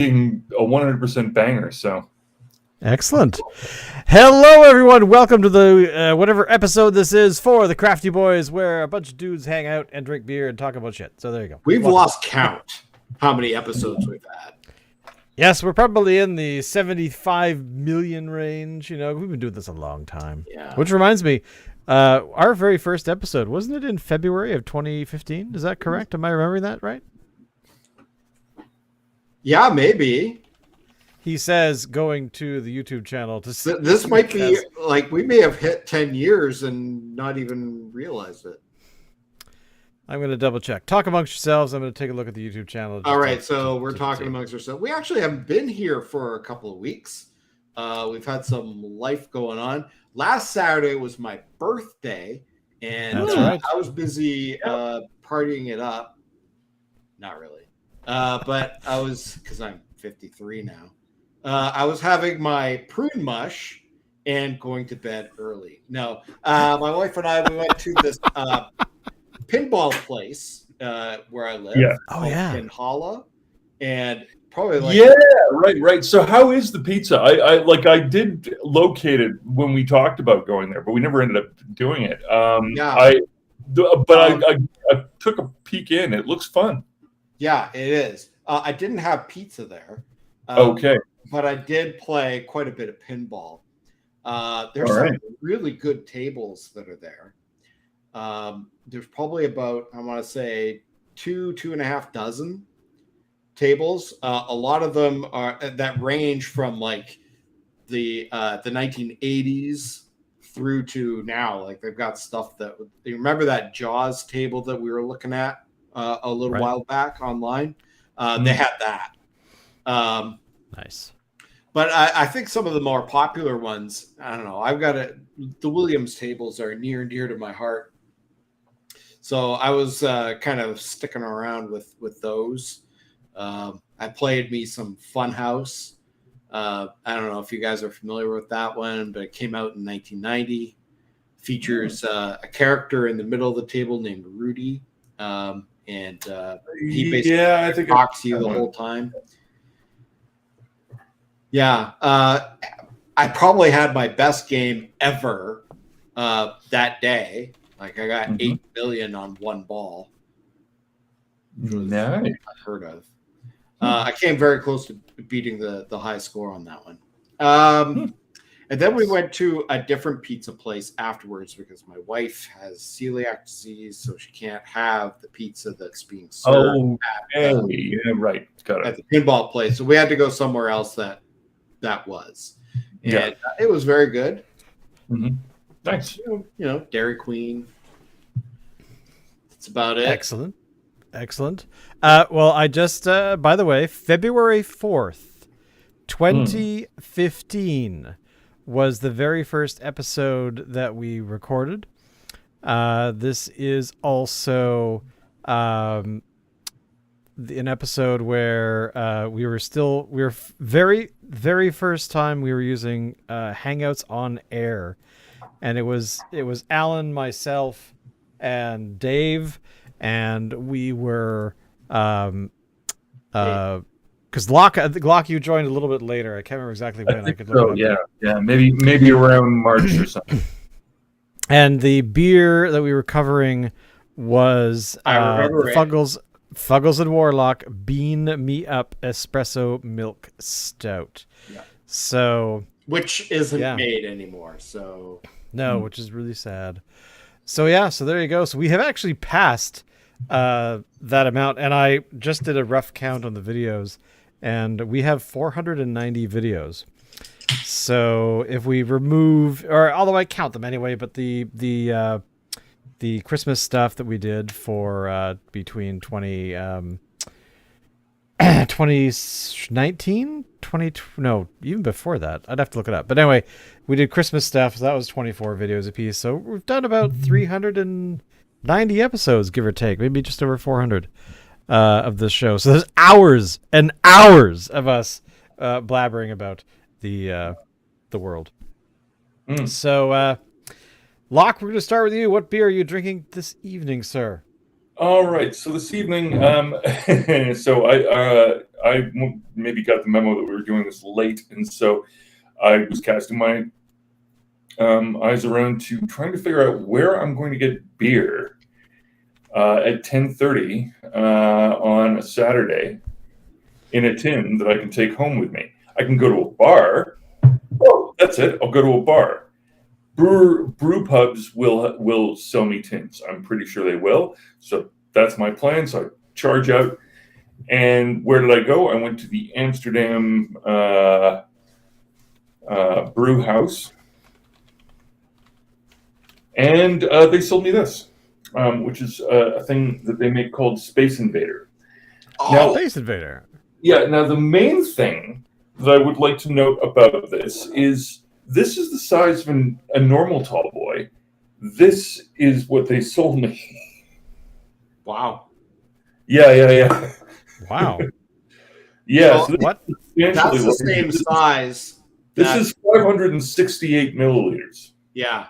being a 100% banger. So excellent. Hello, everyone. Welcome to the whatever episode this is for the Crafty Boys, where a bunch of dudes hang out and drink beer and talk about shit. So there you go. We've lost count how many episodes we've had. Yes, we're probably in the 75 million range. You know, we've been doing this a long time. Yeah. Which reminds me, our very first episode, wasn't it in February of 2015? Is that correct? Am I remembering that right? Yeah, maybe. He says going to the YouTube channel to see. This might be like we may have hit 10 years and not even realized it. I'm going to double check. Talk amongst yourselves. I'm going to take a look at the YouTube channel. All right, so we're talking amongst ourselves. We actually haven't been here for a couple of weeks. We've had some life going on. Last Saturday was my birthday, and I was busy partying it up. Not really. But I was, because I'm 53 now, I was having my prune mush and going to bed early. No, my wife and I, we went to this pinball place where I live. Yeah. Oh, yeah. In Holla. And probably like... Yeah, right. So how is the pizza? I did locate it when we talked about going there, but we never ended up doing it. I took a peek in. It looks fun. Yeah, it is. I didn't have pizza there. Okay. But I did play quite a bit of pinball. There's some really good tables that are there. There's probably about, I want to say, two and a half dozen tables. A lot of them are that range from like the 1980s through to now. Like they've got stuff that, you remember that Jaws table that we were looking at a little while back online? They had that. Nice. But I think some of the more popular ones, I don't know. I've got the Williams tables are near and dear to my heart. So I was kind of sticking around with those. I played me some Funhouse. I don't know if you guys are familiar with that one, but it came out in 1990. Features a character in the middle of the table named Rudy. And he basically talks to you the whole time. Yeah. I probably had my best game ever that day. Like I got 8 million on one ball. Nice. Unheard of. I came very close to beating the high score on that one. And then we went to a different pizza place afterwards because my wife has celiac disease, so she can't have the pizza that's being served at the pinball place. So we had to go somewhere else that was. And it was very good. Mm-hmm. Nice. You know, Dairy Queen. That's about it. Excellent. Well, I just, by the way, February 4th, 2015 was the very first episode that we recorded. This is also an episode where we were very, very first time we were using Hangouts on air. And it was Alan, myself, and Dave, and we were because Glock, you joined a little bit later. I can't remember exactly when. I could look it up. Yeah, maybe around March or something. And the beer that we were covering was Fuggles and Warlock Bean Me Up Espresso Milk Stout. Yeah. So which isn't made anymore. So no, which is really sad. So so there you go. So we have actually passed that amount, and I just did a rough count on the videos, and we have 490 videos. So if we remove, or although I count them anyway, but the Christmas stuff that we did for between 2019, no, even before that, I'd have to look it up. But anyway, we did Christmas stuff. So that was 24 videos a piece. So we've done about 390 episodes, give or take, maybe just over 400 of this show. So there's hours and hours of us blabbering about the world. So, Locke, we're going to start with you. What beer are you drinking this evening, sir? All right. So this evening, so I maybe got the memo that we were doing this late, and so I was casting my eyes around to trying to figure out where I'm going to get beer at 10:30 on a Saturday in a tin that I can take home with me. I can go to a bar. Oh, that's it. I'll go to a bar. Brew pubs will sell me tins. I'm pretty sure they will. So that's my plan. So I charge out. And where did I go? I went to the Amsterdam brew house. And they sold me this, which is a thing that they make called Space Invader. Now, Space Invader. Yeah. Now, the main thing that I would like to note about this is the size of a normal tall boy. This is what they sold me. Wow. Yeah. Wow. Yeah. Well, so what? That's the same size. This is 568 milliliters. Yeah.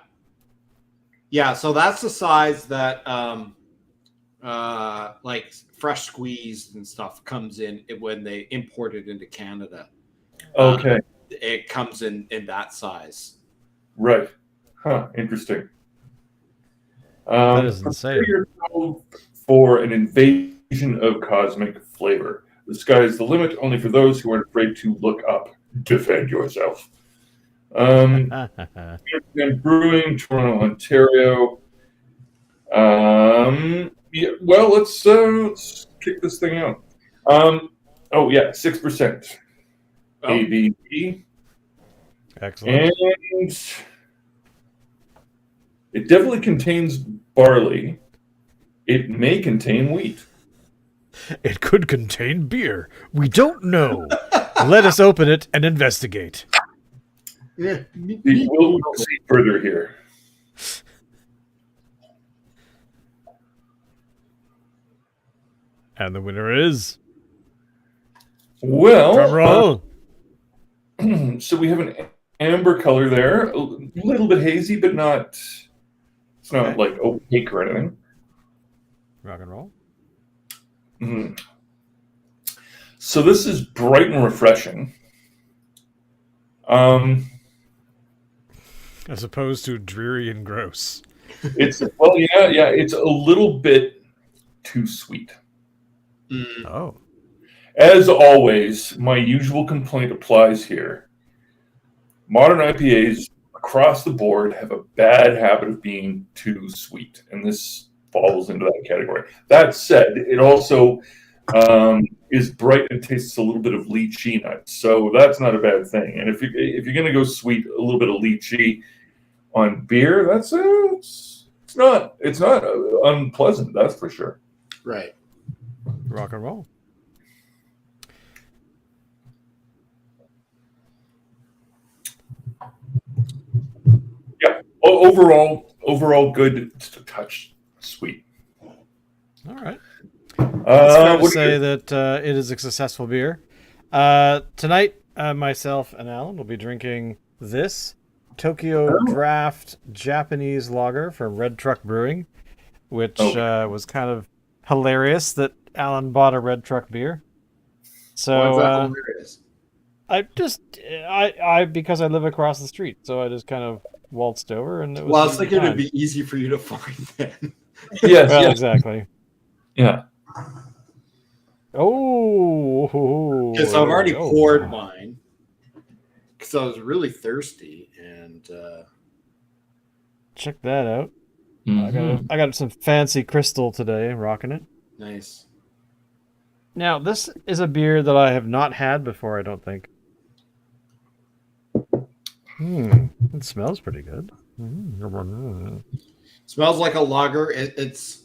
Yeah, so that's the size that like fresh squeezed and stuff comes in when they import it into Canada. Okay. It comes in that size. Right. Huh. Interesting. That is insane. For an invasion of cosmic flavor. The sky is the limit only for those who aren't afraid to look up. Defend yourself. And Brewing, Toronto, Ontario. Yeah, well, let's kick this thing out. 6% ABV. Excellent. And it definitely contains barley. It may contain wheat. It could contain beer. We don't know. Let us open it and investigate. Yeah. We'll see further here. And the winner is... Well... Drum roll. So we have an amber color there. A little bit hazy, but not... It's not like opaque or anything. Rock and roll. Mm. So this is bright and refreshing. As opposed to dreary and gross. It's it's a little bit too sweet. Oh. As always, my usual complaint applies here. Modern IPAs across the board have a bad habit of being too sweet, and this falls into that category. That said, it also is bright and tastes a little bit of lychee nuts, so that's not a bad thing. And if you're going to go sweet, a little bit of lychee on beer, that's it's not unpleasant. That's for sure. Right. Rock and roll. Yeah. Overall, good. Just a touch sweet. All right. It's fair to say that it is a successful beer. Tonight, myself and Alan will be drinking this Tokyo Draft Japanese lager from Red Truck Brewing, which was kind of hilarious that Alan bought a Red Truck beer. So why is that hilarious? Because I live across the street, so I just kind of waltzed over, and it was. Well, I was thinking it'd be easy for you to find then. Yes, well, exactly. Yeah. Oh. Because I've already poured mine. Because I was really thirsty, and check that out. Mm-hmm. I got some fancy crystal today, rocking it. Nice. Now, this is a beer that I have not had before, I don't think. It smells pretty good. Smells like a lager. It's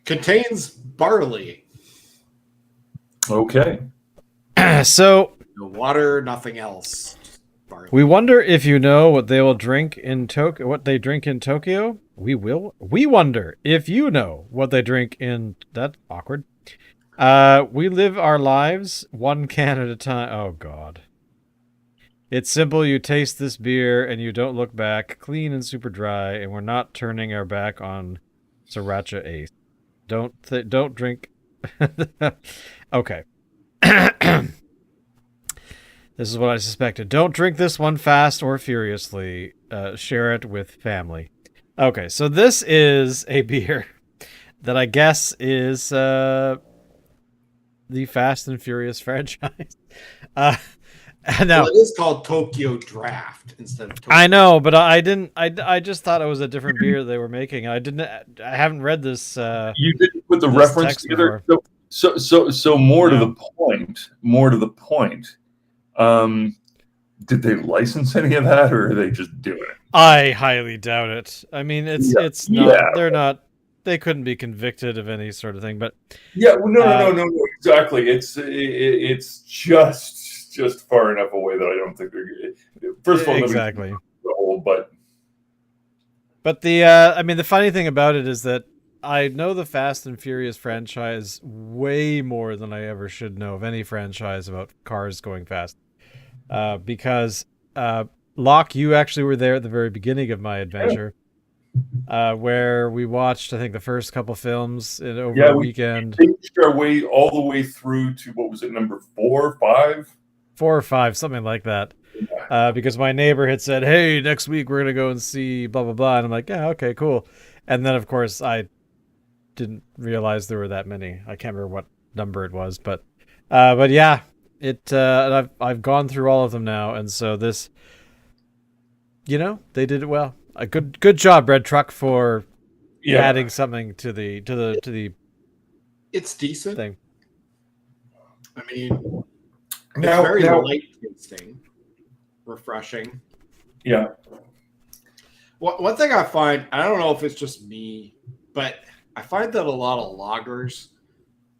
contains barley. Okay. So No water, nothing else. Just barley. We wonder if you know what they will drink in Tokyo. What they drink in Tokyo. We wonder if you know what they drink in. That's awkward. We live our lives one can at a time. Oh God. It's simple. You taste this beer and you don't look back. Clean and super dry, and we're not turning our back on Sriracha Ace. Don't drink Okay. This is what I suspected. Don't drink this one fast or furiously. Share it with family. Okay, so this is a beer that I guess is the Fast and Furious franchise. Now, Well, it is called Tokyo Draft instead of Tokyo. I know, but I didn't. I just thought it was a different beer they were making. I didn't. I haven't read this. You didn't put the this reference text together. before. So more to No. the point. More to the point. Did they license any of that, or are they just doing it? I highly doubt it. I mean, it's Yeah. it's not. Yeah. They're not. They couldn't be convicted of any sort of thing. But Yeah, well, no, exactly. It's just far enough away that I don't think they're. First of all, exactly. But the I mean, the funny thing about it is that I know the Fast and Furious franchise way more than I ever should know of any franchise about cars going fast. Because Locke, you actually were there at the very beginning of my adventure, where we watched, I think, the first couple films over a weekend. We finished our way all the way through to, what was it, number 4, 5? 4 or 5, something like that. Because my neighbor had said, "Hey, next week we're gonna go and see blah blah blah," and I'm like, "Yeah, okay, cool." And then, of course, I didn't realize there were that many. I can't remember what number it was, but yeah, it. I've gone through all of them now, and so this, they did it well. A good job, Red Truck, for adding something to the. It's decent thing. I mean, it's very light tasting, refreshing. Yeah. One thing I find, I don't know if it's just me, but I find that a lot of lagers,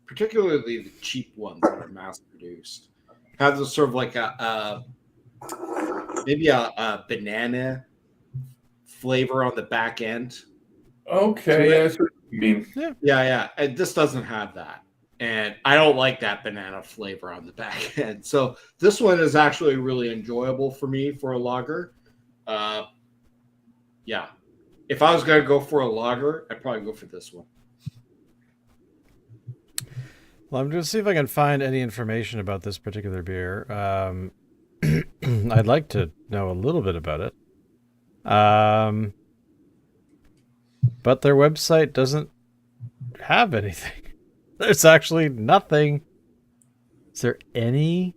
particularly the cheap ones that are mass produced, have this sort of like maybe a banana flavor on the back end. Okay, yeah, that's what you mean. Yeah. And this doesn't have that. And I don't like that banana flavor on the back end. So this one is actually really enjoyable for me for a lager. Yeah. If I was going to go for a lager, I'd probably go for this one. Well, I'm going to see if I can find any information about this particular beer. I'd like to know a little bit about it. But their website doesn't have anything. There's actually nothing. Is there any?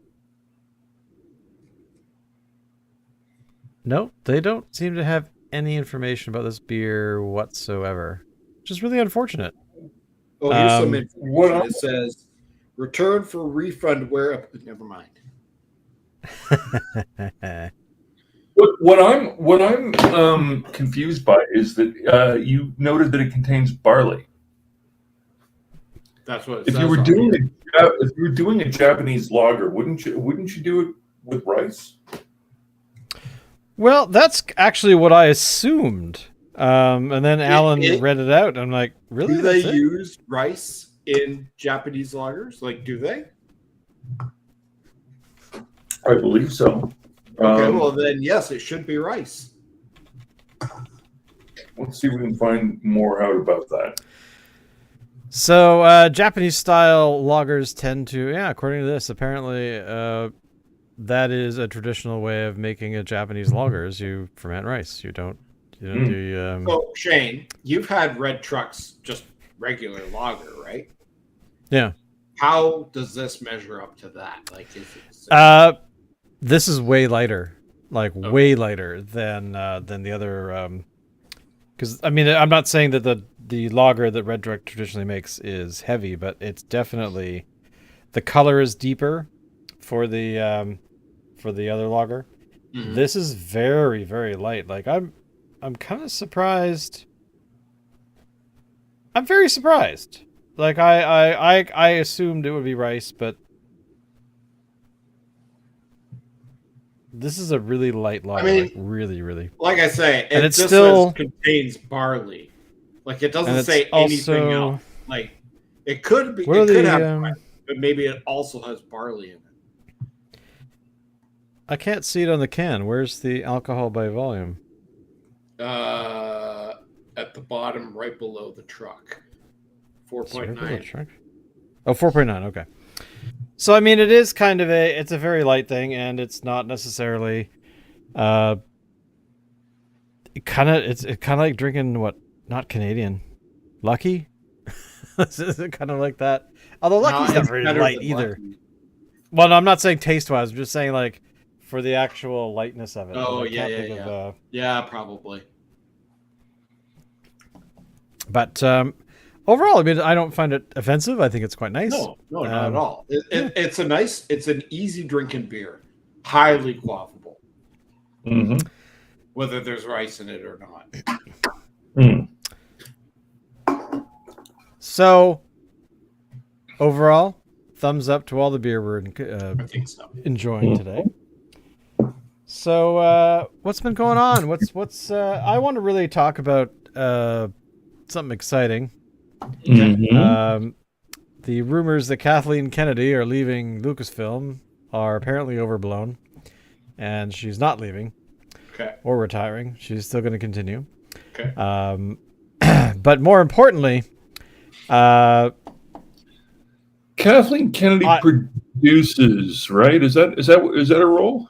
No, they don't seem to have any information about this beer whatsoever, which is really unfortunate. Oh, here's some information. It says, return for refund where... Never mind. What I'm confused by is that you noted that it contains barley. That's what it says. If you were doing a Japanese lager, wouldn't you do it with rice? Well, that's actually what I assumed. And then Alan read it out. And I'm like, really? Do they use rice in Japanese lagers? Like, do they? I believe so. Okay, well then, yes, it should be rice. Let's see if we can find more out about that. So, Japanese-style lagers tend to, according to this, apparently, that is a traditional way of making a Japanese lager. Is you ferment rice. You don't do. So, Shane, you've had Red Truck's just regular lager, right? Yeah. How does this measure up to that? Like, is it? This is way lighter, way lighter than the other. Because I mean, I'm not saying that the lager that Red Truck traditionally makes is heavy, but it's definitely, the color is deeper for the other lager. Mm-hmm. This is very, very light. Like I'm kind of surprised. I'm very surprised. Like I assumed it would be rice, but this is a really light lager. I mean, like really, really. Like I say, it still contains barley. Like it doesn't say anything else. Like it could be. It could have, but maybe it also has barley in it. I can't see it on the can. Where's the alcohol by volume? At the bottom, right below the truck. 4.9. Oh, 4.9. Okay. So I mean, it is kind of it's a very light thing, and it's not necessarily, it's kind of like drinking what? Not Canadian, Lucky. Is it kind of like that? Although Lucky's No, not it's very better light than either. Lucky. Well, no, I'm not saying taste wise. I'm just saying like for the actual lightness of it. Oh, I yeah, can't yeah, think yeah. of, Yeah, probably. but overall, I mean, I don't find it offensive. I think it's quite nice. No, not at all. yeah. It's an easy drinking beer, highly quaffable, Mm-hmm. whether there's rice in it or not. Mm. So overall, thumbs up to all the beer we're I think so. enjoying today. So what's been going on? What's I want to really talk about something exciting. Mm-hmm. The rumors that Kathleen Kennedy are leaving Lucasfilm are apparently overblown, and she's not leaving Okay. or retiring. She's still going to continue. Okay. But more importantly, Kathleen Kennedy produces, right? Is that a role?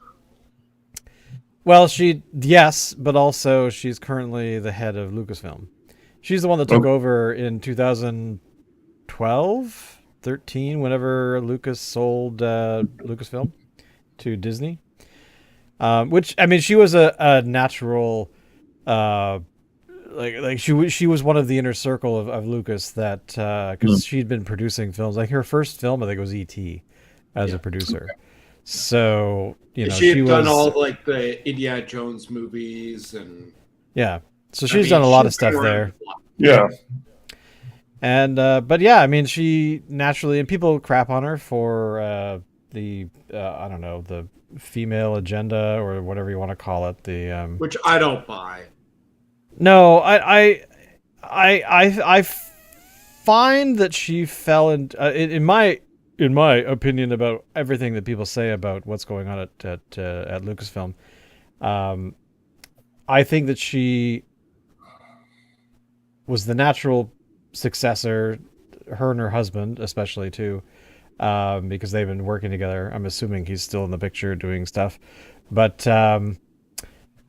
well, yes, but also she's currently the head of Lucasfilm. She's the one that took over in 2012, 13, whenever Lucas sold Lucasfilm to Disney. Which, I mean, she was a natural, like she was one of the inner circle of Lucas that because she'd been producing films. Like her first film, I think, was E.T. as a producer. So she had done was all like the Indiana Jones movies and so she's done a lot of stuff there. Yeah. And but yeah, I mean, she naturally, and people crap on her for the I don't know, the female agenda or whatever you want to call it. The which I don't buy. No, I find that she fell in my opinion about everything that people say about what's going on at Lucasfilm. I think that she was the natural successor, her and her husband especially too, because they've been working together. I'm assuming he's still in the picture doing stuff, but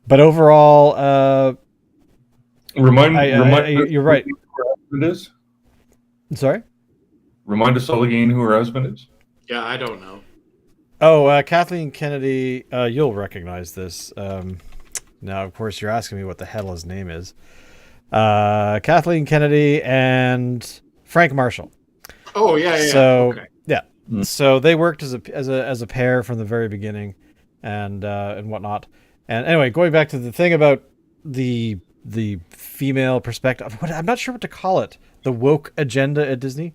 overall, you're right. Who her husband is? Sorry? Remind us all again who her husband is. Yeah, I don't know. Oh, Kathleen Kennedy. You'll recognize this. Now, of course, you're asking me what the hell his name is. Kathleen Kennedy and Frank Marshall. Oh yeah. So okay. So they worked as a pair from the very beginning, and whatnot. And anyway, going back to the thing about the female perspective, I'm not sure what to call it. The woke agenda at Disney.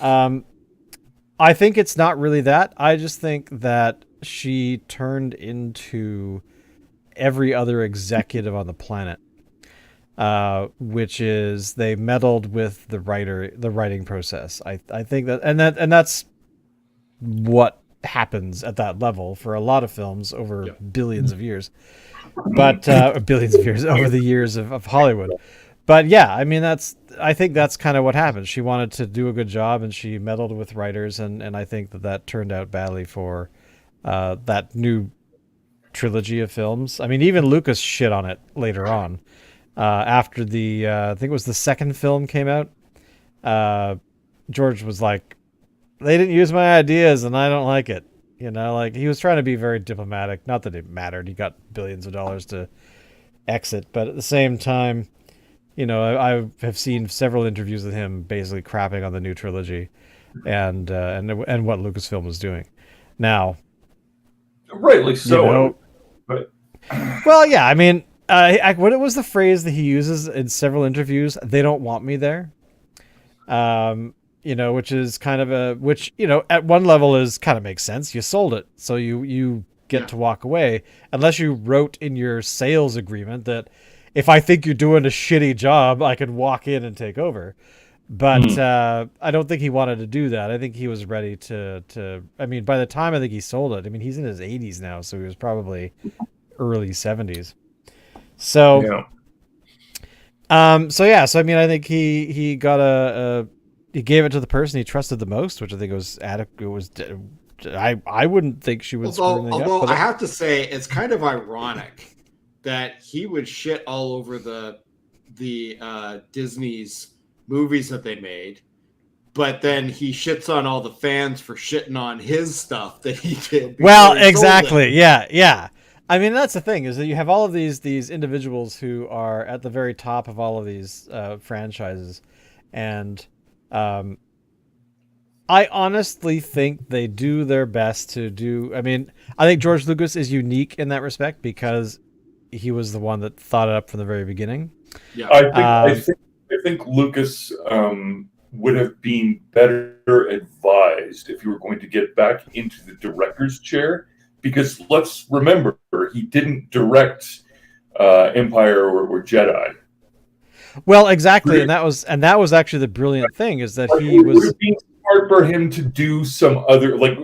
I think it's not really that. I just think that she turned into every other executive on the planet, which is they meddled with the writing process. I think and that's what happens at that level for a lot of films over billions of years, but billions of years over the years of Hollywood. But yeah, I mean, I think that's kind of what happened. She wanted to do a good job, and she meddled with writers, and I think that turned out badly for that new trilogy of films. I mean, even Lucas shit on it later on. After the I think it was the second film came out, George was like, they didn't use my ideas and I don't like it. Like he was trying to be very diplomatic. Not that it mattered. He got billions of dollars to exit, but at the same time, I have seen several interviews with him basically crapping on the new trilogy and what Lucasfilm was doing. Now, rightly so. But well, yeah, I mean, what was the phrase that he uses in several interviews? They don't want me there. Which is kind of which at one level is kind of makes sense. You sold it, so you get to walk away, unless you wrote in your sales agreement that if I think you're doing a shitty job, I could walk in and take over. But I don't think he wanted to do that. I think he was ready to. I mean, by the time I think he sold it, I mean he's in his 80s now, so he was probably early 70s. So, so I mean, I think he got he gave it to the person he trusted the most, which I think was adequate. It was. I wouldn't think she would screw anything up. Although I have to say, it's kind of ironic that he would shit all over the Disney's movies that they made, but then he shits on all the fans for shitting on his stuff that he did. Well, exactly. Yeah. I mean, that's the thing, is that you have all of these individuals who are at the very top of all of these franchises, and I honestly think they do their best to do. I mean, I think George Lucas is unique in that respect because he was the one that thought it up from the very beginning. Yeah, I think Lucas would have been better advised if you were going to get back into the director's chair, because let's remember, he didn't direct Empire or Jedi. Well, exactly, and that was actually the brilliant thing, is that he was. It would be hard for him to do some other, like,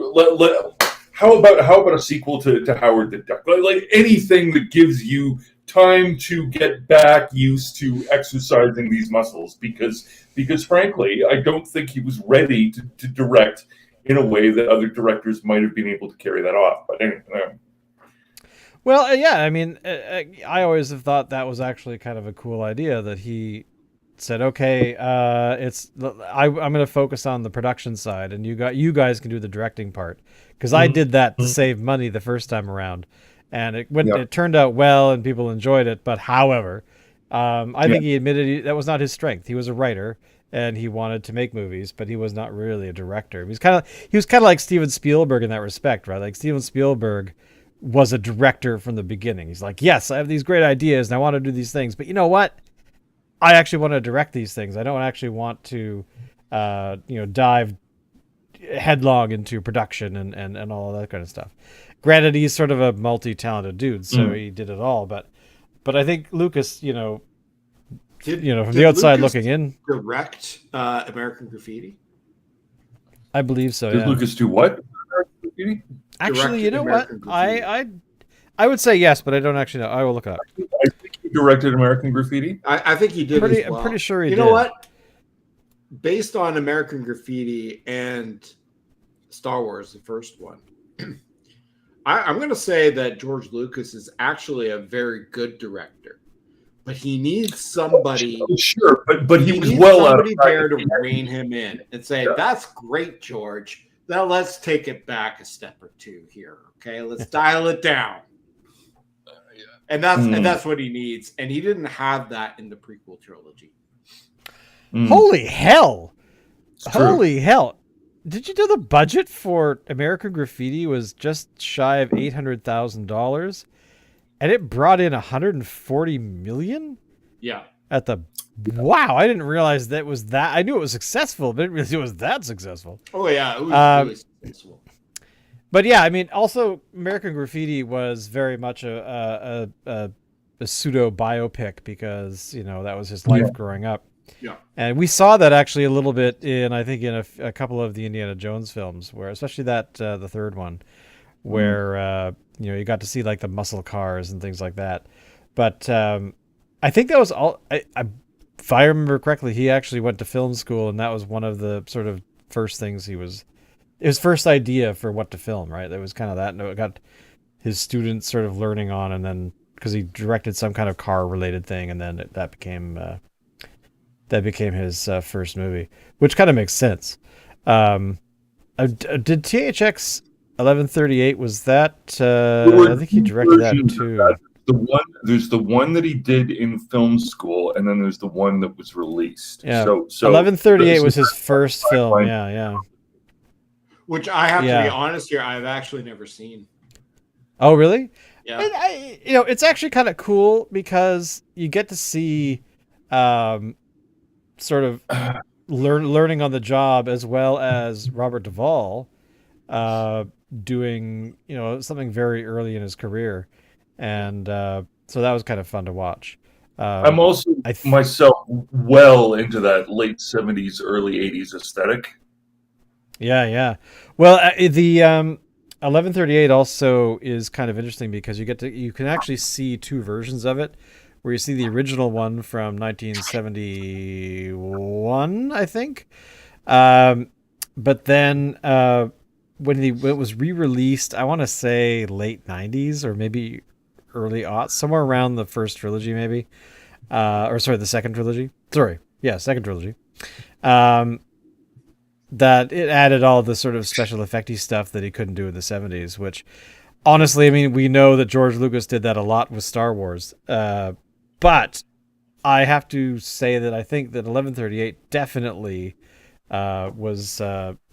how about a sequel to Howard the Duck? Like anything that gives you time to get back used to exercising these muscles, because frankly, I don't think he was ready to direct in a way that other directors might have been able to carry that off. But anyway. Well, yeah, I mean, I always have thought that was actually kind of a cool idea, that he said, okay, I'm going to focus on the production side, and you guys can do the directing part, because I did that to save money the first time around, and it turned out well, and people enjoyed it. But however, I think he admitted that was not his strength. He was a writer, and he wanted to make movies, but he was not really a director. He was kind of like Steven Spielberg in that respect, right? Like Steven Spielberg was a director from the beginning. He's like, yes, I have these great ideas and I want to do these things, but you know what? I actually want to direct these things. I don't actually want to, dive headlong into production and all of that kind of stuff. Granted, he's sort of a multi-talented dude, so he did it all. But I think Lucas, from the outside Lucas looking in, direct American Graffiti. I believe so. Did Lucas do what? American Graffiti? Actually, you know what? I would say yes, but I don't actually know. I will look it up. I think he directed American Graffiti. I think he did as well. I'm pretty sure he did. You know what? Based on American Graffiti and Star Wars, the first one, I'm going to say that George Lucas is actually a very good director, but he needs somebody. Sure, but he was well out of there to rein him in and say, "That's great, George. Now let's take it back a step or two here. Okay, let's dial it down." And that's what he needs, and he didn't have that in the prequel trilogy. Holy hell! Holy hell! Did you know the budget for American Graffiti was just shy of $800,000, and it brought in $140 million? Yeah. Wow! I didn't realize that was that. I knew it was successful, but I didn't realize it was that successful. Oh yeah, it was really successful. But yeah, I mean, also American Graffiti was very much a pseudo biopic, because that was his life growing up. Yeah, and we saw that actually a little bit in a couple of the Indiana Jones films, where especially that the third one, where you got to see like the muscle cars and things like that. But I think that was all. If I remember correctly, he actually went to film school, and that was one of the sort of first things his first idea for what to film, right? That was kind of that. No, it got his students sort of learning on, and then because he directed some kind of car related thing, and then that became his first movie, which kind of makes sense. Did THX 1138 was that? I think he directed that too. There's the one that he did in film school, and then there's the one that was released. Yeah. So 1138 was his first film. Yeah. Which I have to be honest here, I've actually never seen. Oh, really? Yeah. And it's actually kind of cool because you get to see, sort of learning on the job, as well as Robert Duvall, doing something very early in his career, and so that was kind of fun to watch. I'm also myself well into that late 70s, early 80s aesthetic. Yeah. Well, the 1138 also is kind of interesting because you can actually see two versions of it, where you see the original one from 1971, I think, But then when it was re-released, I want to say late 90s or maybe early aughts, somewhere around the first trilogy, maybe. Or sorry, the second trilogy. Second trilogy. That it added all the sort of special effecty stuff that he couldn't do in the 70s, which honestly, I mean, we know that George Lucas did that a lot with Star Wars. But I have to say that I think that 1138 definitely was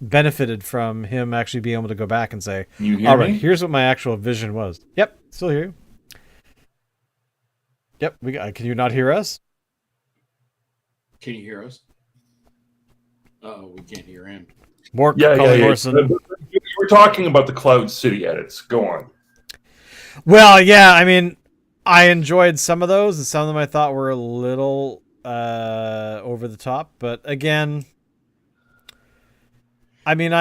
benefited from him actually being able to go back and say, all right, here's what my actual vision was. Yep, still hear you. Yep, can you not hear us? Can you hear us? We can't hear him. More Morrison. You were talking about the Cloud City edits. Go on. Well, yeah, I mean, I enjoyed some of those, and some of them I thought were a little over the top. But again, I mean,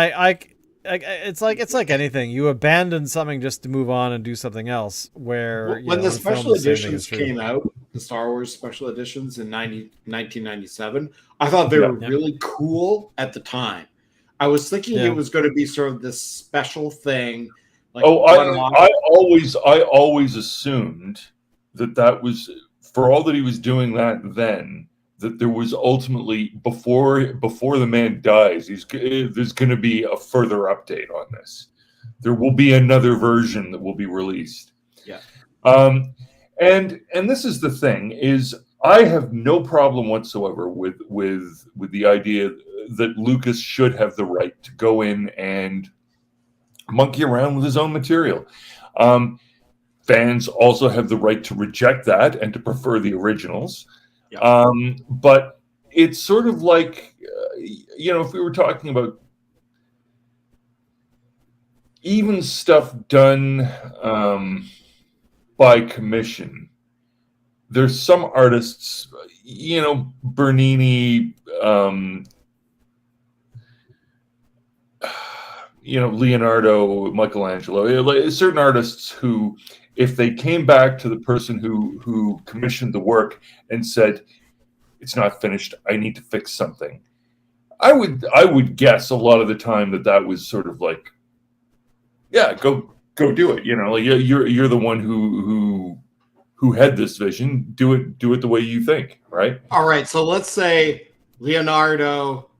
it's like anything. You abandon something just to move on and do something else. Where when the special editions came out, the Star Wars special editions in 1997, I thought they were really cool at the time. I was thinking it was going to be sort of this special thing. Like I always assumed that was, for all that he was doing that there was ultimately, before the man dies, there's going to be a further update on this. There will be another version that will be released. Yeah. And this is the thing, is I have no problem whatsoever with the idea that Lucas should have the right to go in and monkey around with his own material. Fans also have the right to reject that and to prefer the originals. Yeah. But it's sort of like, if we were talking about even stuff done by commission, there's some artists, Bernini, Leonardo, Michelangelo, certain artists who, if they came back to the person who commissioned the work and said, it's not finished, I need to fix something, I would guess a lot of the time that was sort of like, yeah, go do it. You're the one who had this vision. Do it the way you think, right? All right. So let's say Leonardo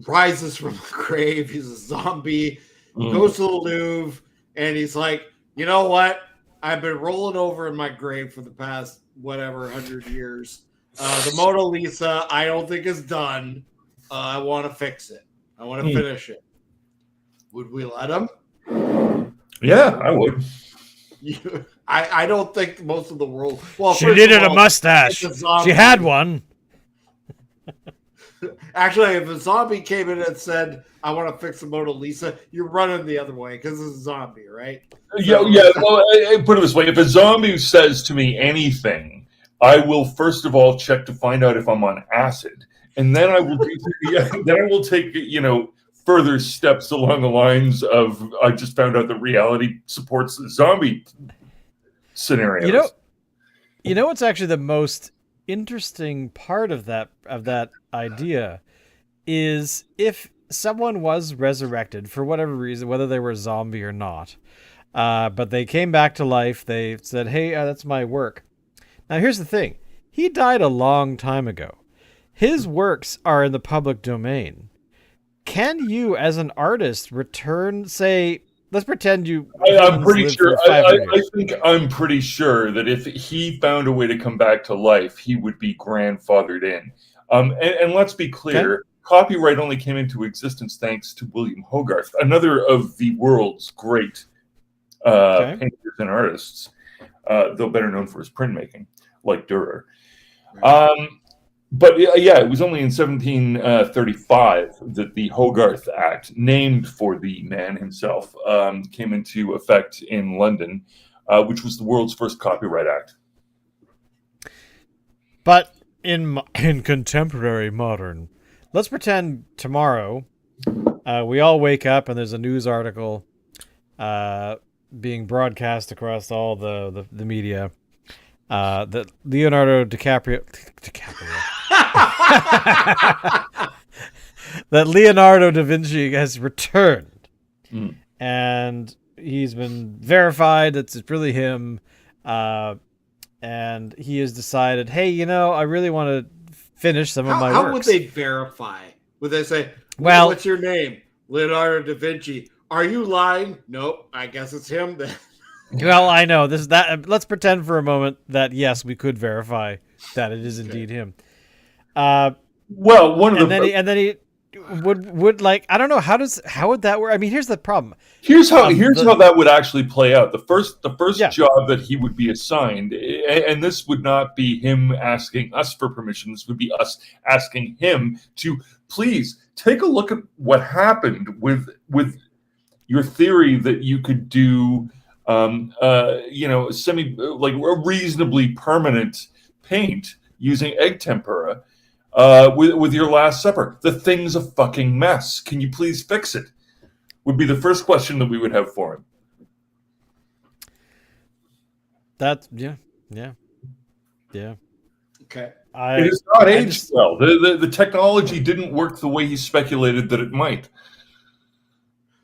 rises from the grave. He's a zombie. Goes to the Louvre, and he's like, you know what? I've been rolling over in my grave for the past 100 years. The Mona Lisa, I don't think is done. I want to fix it. I want to finish it. Would we let him? Yeah, I would. I don't think most of the world. Well, she needed a mustache. She had one. Actually, if a zombie came in and said, I want to fix the Mona Lisa, you're running the other way because it's a zombie, right? Yeah. Well, put it this way. If a zombie says to me anything, I will first of all check to find out if I'm on acid. And then I will take, further steps along the lines of, I just found out that reality supports the zombie scenarios. You know what's actually the most interesting part of that idea is if someone was resurrected for whatever reason, whether they were a zombie or not, but they came back to life, they said, hey, that's my work. Now here's the thing. He died a long time ago. His works are in the public domain. Can you, as an artist, return, say, let's pretend I'm pretty sure. I'm pretty sure that if he found a way to come back to life, he would be grandfathered in. And let's be clear, copyright only came into existence thanks to William Hogarth, another of the world's great painters and artists, though better known for his printmaking, like Dürer. But yeah, it was only in 1735 that the Hogarth Act, named for the man himself, came into effect in London, which was the world's first copyright act. But in contemporary modern, let's pretend tomorrow we all wake up and there's a news article being broadcast across all the media that Leonardo DiCaprio that Leonardo da Vinci has returned, Mm. and he's been verified that it's really him, and he has decided, hey, I really want to finish some of my How works. would they verify? Would they say, Well, what's your name? Leonardo da Vinci. Are you lying? Nope. I guess it's him then. Well, I know this. That let's pretend for a moment that yes, we could verify that it is indeed him. Well, one of And the then he would like, I don't know, how would that work? I mean, here's the problem. here's how that would actually play out. The first Yeah. job that he would be assigned, and this would not be him asking us for permission. This would be us asking him to please take a look at what happened with your theory that you could do, like a reasonably permanent paint using egg tempera. With your Last Supper, the thing's a fucking mess. Can you please fix it? Would be the first question that we would have for him. That yeah. Okay. It is not aged well. The technology didn't work the way he speculated that it might.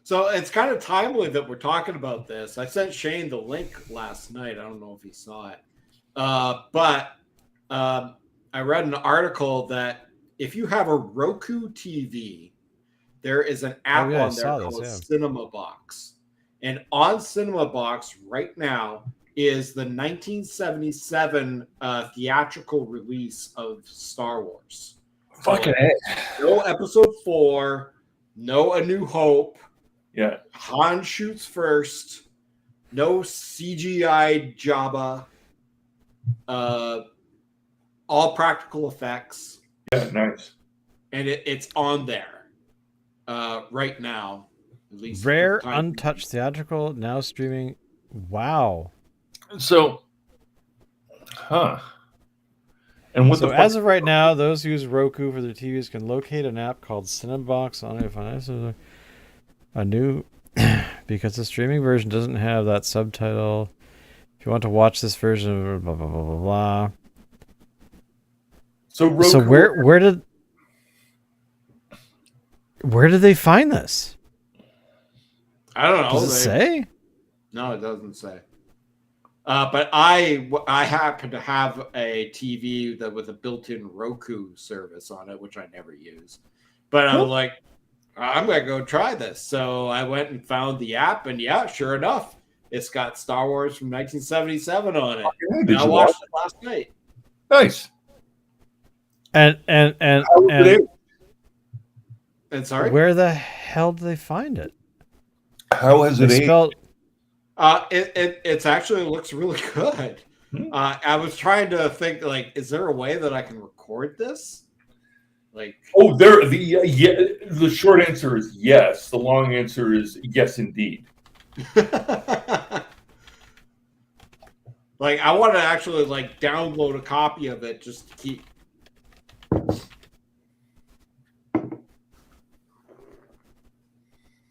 So it's kind of timely that we're talking about this. I sent Shane the link last night. I don't know if he saw it, but I read an article that if you have a Roku TV, there is an app on there called Cinema Box. And on Cinema Box right now is the 1977 theatrical release of Star Wars. Fucking no Episode 4, no A New Hope. Yeah. Han shoots first. No CGI Jabba. All practical effects. Yeah, nice. And it's on there right now. At least rare, untouched theatrical, now streaming. Wow. So, And what so as of right now, those who use Roku for their TVs can locate an app called Cinebox on it. A new, because the streaming version doesn't have that subtitle. If you want to watch this version, blah blah blah blah blah. So Roku, so where did they find this? I don't know. Does it say? No, it doesn't say. But I happen to have a TV that with a built-in Roku service on it, which I never use. But I was like, I'm gonna go try this. So I went and found the app, and yeah, sure enough, it's got Star Wars from 1977 on it. Yeah, I watched it last night. Nice. And sorry, where the hell did they find it? How has it spelled? It's actually looks really good. I was trying to think, like, is there a way that I can record this? Like, the short answer is yes. The long answer is yes, indeed. Like, I want to actually like download a copy of it just to keep.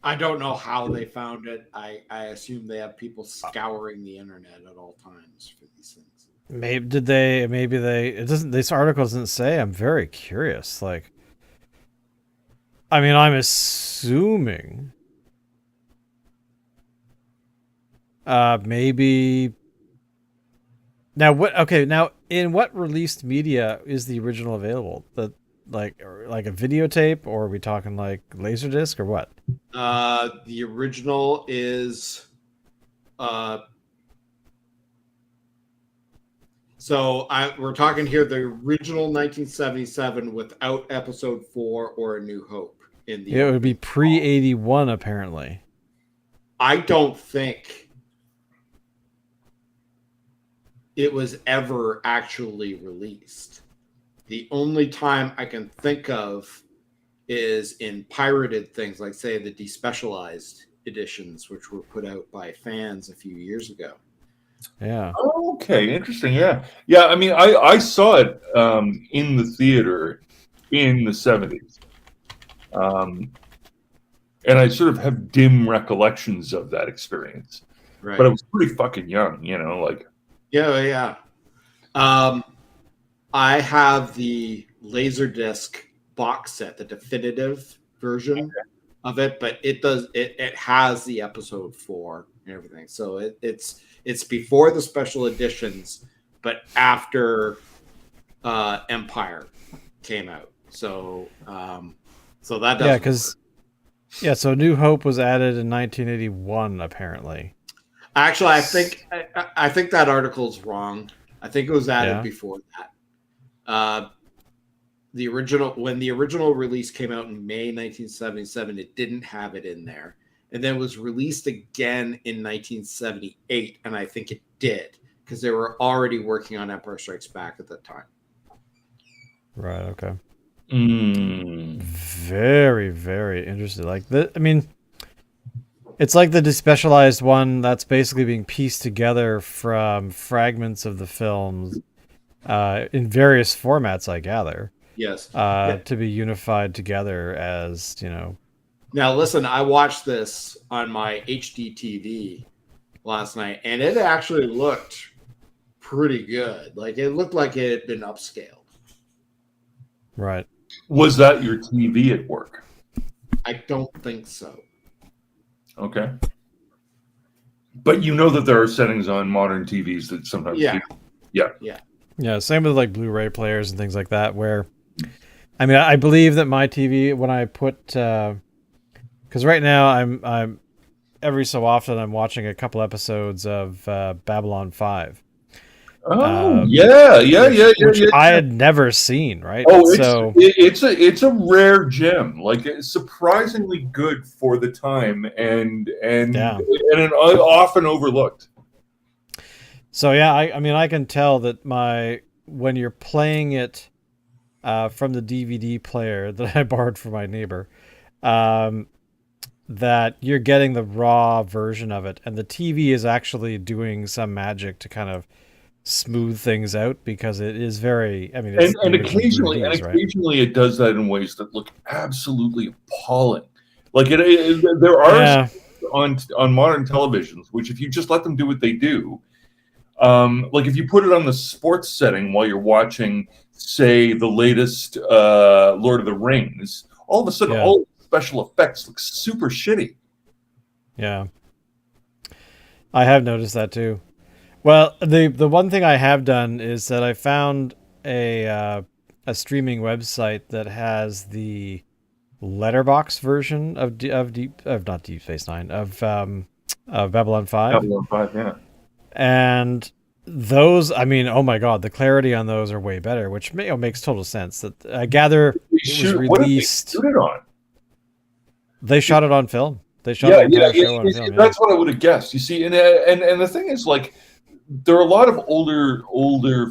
I don't know how they found it. I assume they have people scouring the internet at all times for these things. Maybe it doesn't. This article doesn't say. I'm very curious. Like, I mean, I'm assuming. Maybe. Now what? Okay, now in what released media is the original available? Like a videotape, or are we talking like Laserdisc or what? The original is we're talking here the original 1977 without Episode 4 or A New Hope in the. It would be pre-81 apparently. I don't think it was ever actually released. The only time I can think of is in pirated things, like, say, the despecialized editions, which were put out by fans a few years ago. Yeah. Okay, interesting. Yeah. I mean, I saw it in the theater in the 70s, and I sort of have dim recollections of that experience. Right. But I was pretty fucking young, like. Yeah. I have the Laserdisc box set, the definitive version of it, but it has the episode 4 and everything. So it's before the special editions, but after Empire came out. So so that does so New Hope was added in 1981 apparently. Actually, I think that article's wrong. I think it was added before that. When the original release came out in May 1977, it didn't have it in there, and then it was released again in 1978, and I think it did because they were already working on Empire Strikes Back at the time. Right. Okay. Very, very interesting. Like it's like the despecialized one that's basically being pieced together from fragments of the films in various formats, I gather. Yes. To be unified together as, Now, listen, I watched this on my HD TV last night, and it actually looked pretty good. Like, it looked like it had been upscaled. Right. Was that your TV at work? I don't think so. Okay. But you know that there are settings on modern TVs that sometimes do. Yeah, same with like Blu-ray players and things like that, where I believe that my TV, when I put because right now I'm every so often I'm watching a couple episodes of Babylon 5. Oh, which I had never seen, right? Oh, it's a rare gem. Like, it's surprisingly good for the time, and often overlooked. So yeah, I can tell that when you're playing it from the DVD player that I borrowed from my neighbor, that you're getting the raw version of it, and the TV is actually doing some magic to kind of smooth things out because it is very. It's and occasionally, DVDs, occasionally it does that in ways that look absolutely appalling. Like there are on modern televisions, which if you just let them do what they do. Like if you put it on the sports setting while you're watching, say, the latest Lord of the Rings, all of a sudden all the special effects look super shitty. Yeah. I have noticed that too. Well, the one thing I have done is that I found a streaming website that has the letterbox version of not Deep Space Nine, of Babylon 5. Babylon 5, yeah. And those, oh my god, the clarity on those are way better, which makes total sense. That I gather it was released. What did they shoot it on? They shot it on film. They shot the entire show on film. That's what I would have guessed. You see, and the thing is, like, there are a lot of older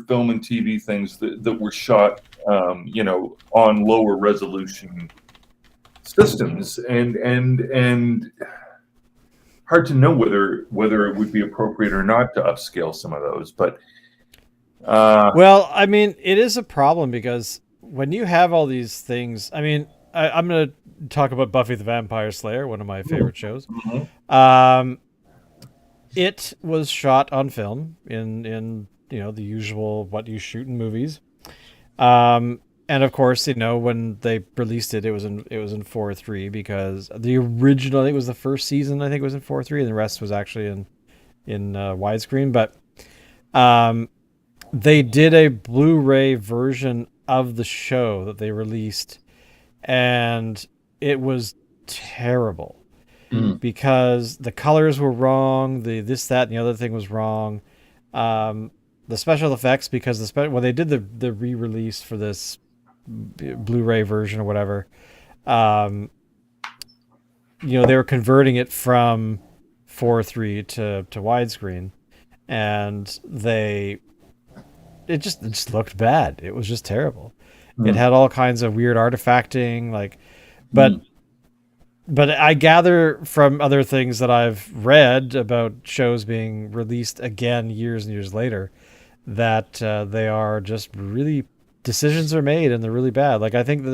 film and TV things that were shot, on lower resolution systems, and hard to know whether it would be appropriate or not to upscale some of those. But well, it is a problem because when you have all these things, I'm going to talk about Buffy the Vampire Slayer, one of my favorite shows. Mm-hmm. It was shot on film in the usual what you shoot in movies. And of course, when they released it, it was in 4:3 because the original, I think it was the first season, I think it was in 4:3, and the rest was actually in widescreen. But they did a Blu-ray version of the show that they released, and it was terrible because the colors were wrong, the this, that, and the other thing was wrong. The special effects, because when they did the re-release for this Blu-ray version or whatever, they were converting it from 4:3 to widescreen, and it just looked bad. It was just terrible. It had all kinds of weird artifacting, but I gather from other things that I've read about shows being released again years and years later that they are just really, decisions are made and they're really bad. Like, I think that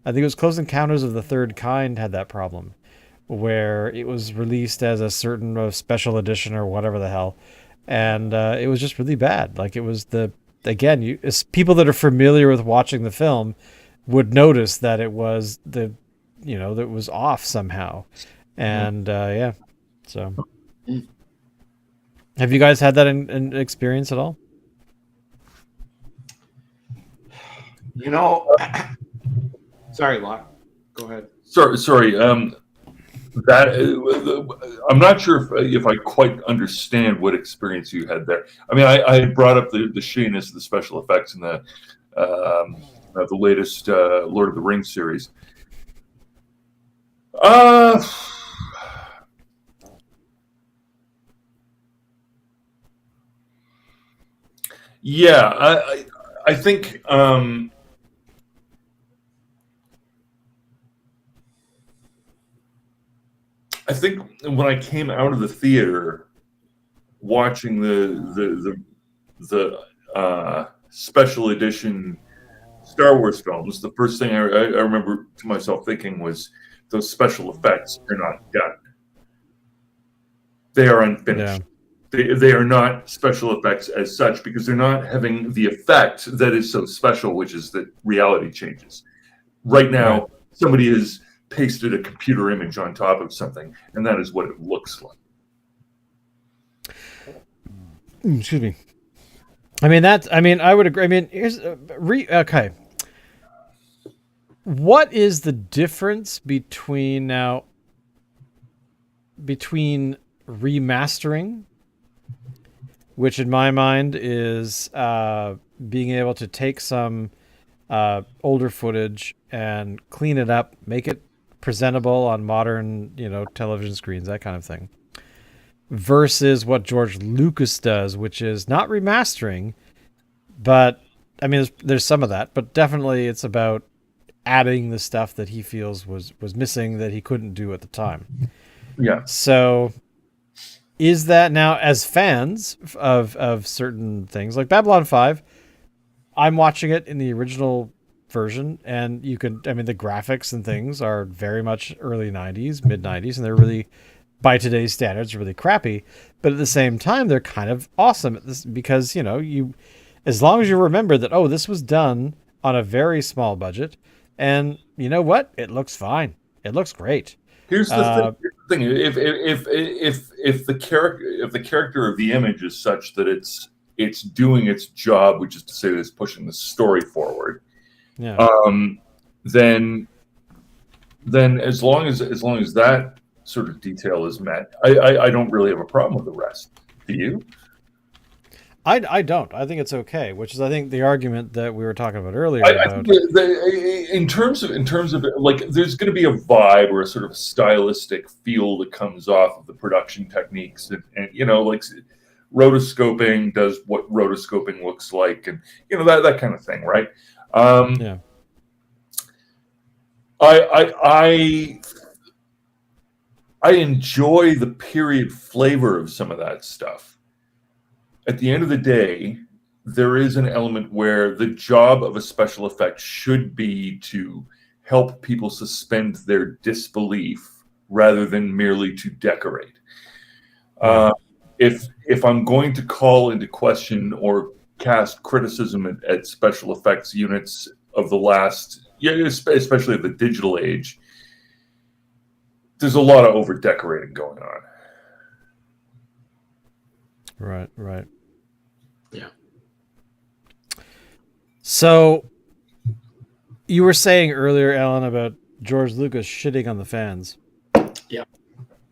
I think it was Close Encounters of the Third Kind had that problem, where it was released as a certain special edition or whatever the hell, and it was just really bad. Like, it was as people that are familiar with watching the film, would notice that it was that it was off somehow. And yeah, so have you guys had that in experience at all? Sorry, Locke. Go ahead. Sorry. That I'm not sure if I quite understand what experience you had there. I mean, I brought up the shittiness of the special effects in the latest Lord of the Rings series. Yeah, I think when I came out of the theater watching the special edition Star Wars films, the first thing I remember to myself thinking was those special effects are not done. They are unfinished. Yeah. They are not special effects as such because they're not having the effect that is so special, which is that reality changes. Right now, somebody has pasted a computer image on top of something, and that is what it looks like. Excuse me. I mean, I would agree. I mean, here's okay. What is the difference between remastering, which in my mind is being able to take some older footage and clean it up, make it presentable on modern, television screens, that kind of thing, versus what George Lucas does, which is not remastering, but I mean, there's some of that, but definitely it's about adding the stuff that he feels was missing that he couldn't do at the time. Yeah. So is that now, as fans of certain things like Babylon 5, I'm watching it in the original version, and the graphics and things are very much early 90s, mid 90s, and they're really, by today's standards, really crappy. But at the same time, they're kind of awesome at this because, as long as you remember that, this was done on a very small budget, and you know what? It looks fine. It looks great. Here's the thing. If the character of the image is such that it's doing its job, which is to say that it's pushing the story forward, then as long as that sort of detail is met, I don't really have a problem with the rest. Do you? I don't. I think it's okay, which is I think the argument that we were talking about earlier. I think in terms of like, there's going to be a vibe or a sort of a stylistic feel that comes off of the production techniques, and like rotoscoping does what rotoscoping looks like, and that kind of thing, right? Yeah. I enjoy the period flavor of some of that stuff. At the end of the day, there is an element where the job of a special effect should be to help people suspend their disbelief rather than merely to decorate. If I'm going to call into question or cast criticism at special effects units of the last, especially of the digital age, there's a lot of over decorating going on. Right. Yeah. So you were saying earlier, Alan, about George Lucas shitting on the fans. Yeah.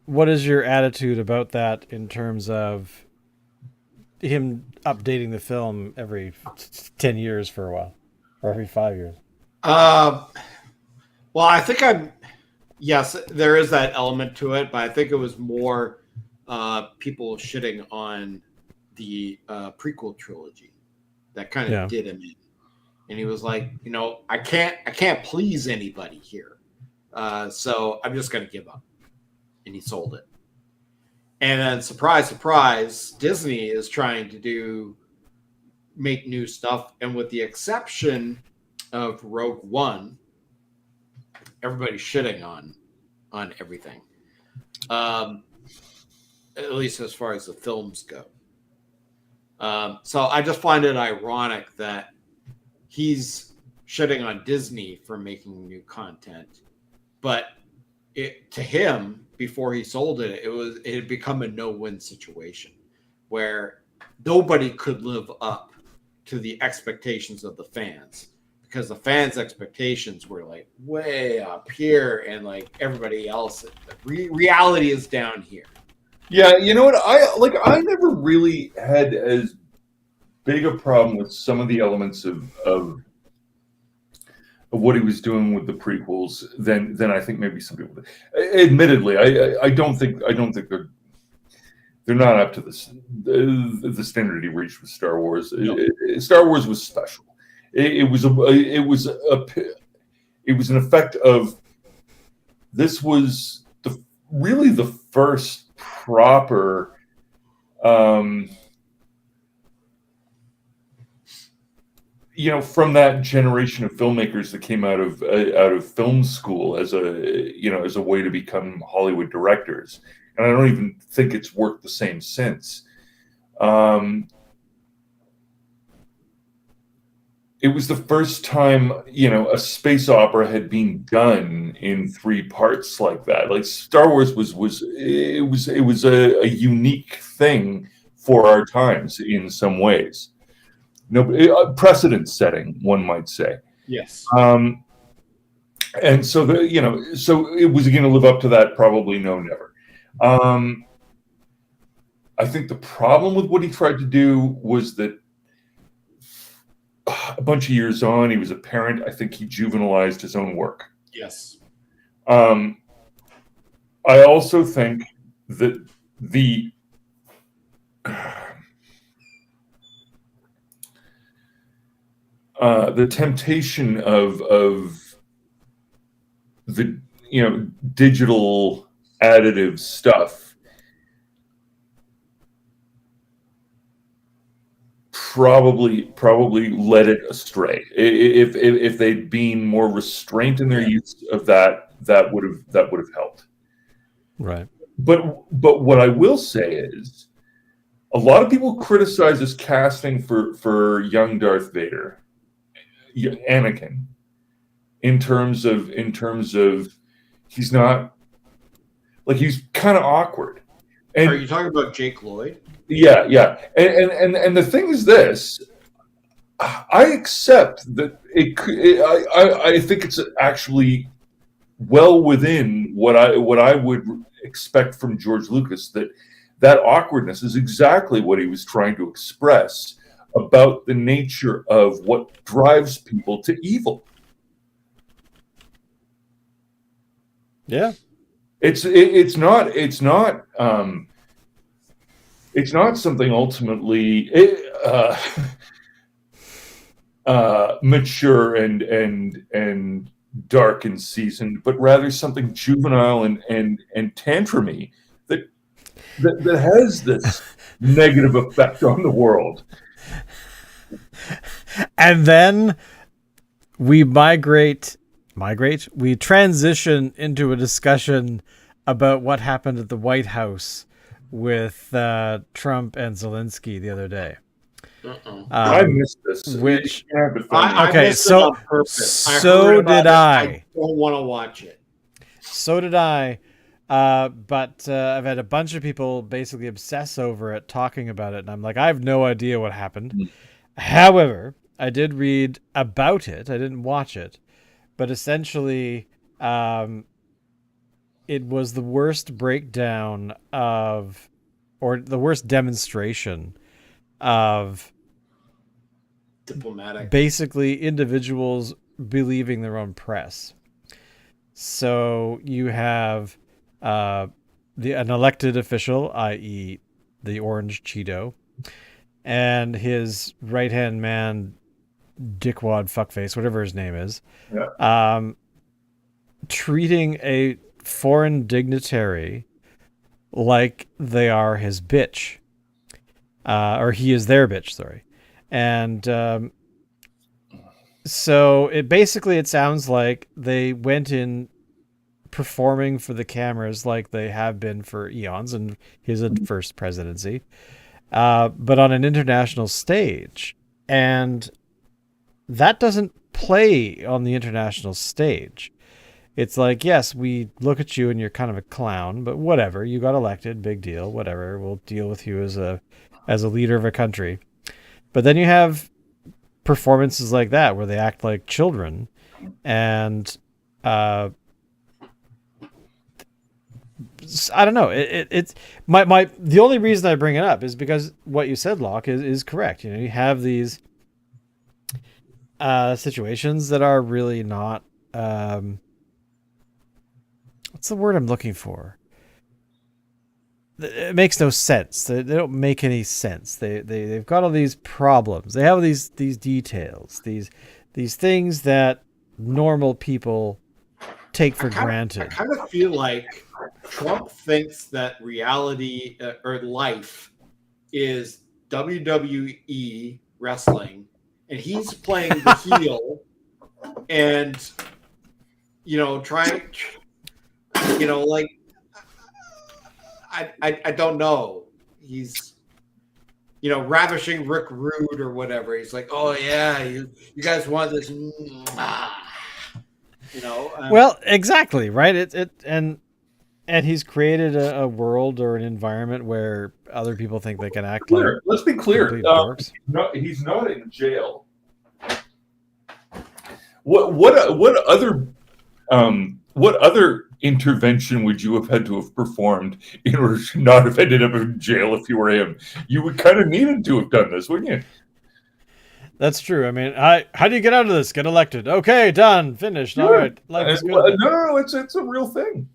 What is your attitude about that in terms of him updating the film every 10 years for a while, or every 5 years? Well, I think yes, there is that element to it, but I think it was more people shitting on the prequel trilogy that kind of did him in, and he was like, I can't please anybody here, so I'm just gonna give up, and he sold it. And then surprise, surprise, Disney is trying to make new stuff, and with the exception of Rogue One, everybody's shitting on everything. At least as far as the films go. So I just find it ironic that he's shitting on Disney for making new content, but to him, before he sold it, it had become a no-win situation where nobody could live up to the expectations of the fans, because the fans' expectations were like way up here, and like everybody else, reality is down here. Yeah, you know what? I never really had as big a problem with some of the elements of what he was doing with the prequels than I think maybe some people did. Admittedly, I don't think they're not up to the standard he reached with Star Wars. No. Star Wars was special. It was an effect of, this was really the first proper from that generation of filmmakers that came out of film school as a way to become Hollywood directors. And I don't even think it's worked the same since. It was the first time, a space opera had been done in 3 parts like that. Like Star Wars was a unique thing for our times in some ways. Precedent setting, one might say. Yes. And so so it was going to live up to that? Probably no, never. I think the problem with what he tried to do was that a bunch of years on, he was a parent. I think he juvenilized his own work. Yes. I also think that the temptation of the digital additive stuff probably led it astray. If they'd been more restrained in their use of that would have helped. Right. But what I will say is, a lot of people criticize his casting for young Darth Vader, Anakin, in terms of he's not, like, he's kind of awkward. And are you talking about Jake Lloyd? Yeah. And the thing is this, I accept that I think it's actually well within what I would expect from George Lucas, that awkwardness is exactly what he was trying to express about the nature of what drives people to evil. Yeah. It's not something ultimately mature and dark and seasoned, but rather something juvenile and tantrumy that has this negative effect on the world. And then we we transition into a discussion about what happened at the White House with Trump and Zelensky the other day. I missed this. Which I missed it on purpose. So did I. I don't want to watch it. So did I. But I've had a bunch of people basically obsess over it, talking about it, and I'm like, I have no idea what happened. Mm. However, I did read about it. I didn't watch it, but essentially, it was the worst breakdown of, or the worst demonstration of, diplomatic, basically individuals believing their own press. So you have an elected official, i.e. the Orange Cheeto, and his right-hand man, dickwad fuckface, whatever his name is, treating a foreign dignitary like they are his bitch. Or he is their bitch, sorry. And so it sounds like they went in performing for the cameras like they have been for eons in his first presidency, but on an international stage. And that doesn't play on the international stage. It's like, yes, we look at you and you're kind of a clown, but whatever. You got elected, big deal. Whatever. We'll deal with you as a leader of a country. But then you have performances like that where they act like children, and I don't know. It's my the only reason I bring it up is because what you said, Locke, is correct. You have these situations that are really not what's the word I'm looking for? It makes no sense. They don't make any sense. They've got all these problems. They have these details, these things that normal people take for granted. I kind of feel like Trump thinks that reality or life is WWE wrestling, and he's playing the heel, and trying, like. I don't know. He's, ravishing Rick Rude or whatever. He's like, oh yeah, you guys want this, Well, exactly, right. And he's created a world or an environment where other people think they can act like. Let's be clear. He's not in jail. What other intervention would you have had to have performed in order to not have ended up in jail if you were him? You would kind of needed to have done this, wouldn't you? That's true. I mean, how do you get out of this? Get elected. Okay, done, finished. All right, life is good. No, it's a real thing.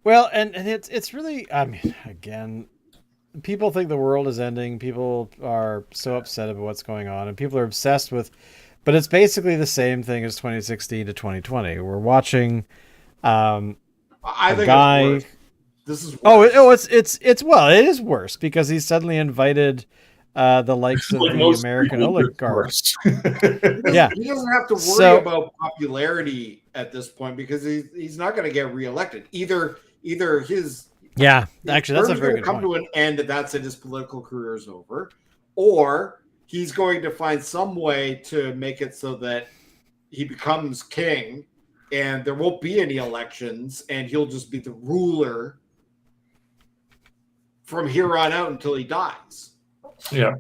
Well, and it's really, I mean, again, people think the world is ending. People are so upset about what's going on, and people are obsessed with. But it's basically the same thing as 2016 to 2020. We're watching. I think guy. It's worse. This is worse. It is worse because he's suddenly invited the likes of the American oligarchs. Yeah, he doesn't have to worry about popularity at this point because he's not going to get reelected. Either his actually that's a very good come point. To an end that's it. His political career is over, or he's going to find some way to make it so that he becomes king and there won't be any elections and he'll just be the ruler from here on out until he dies. Yeah.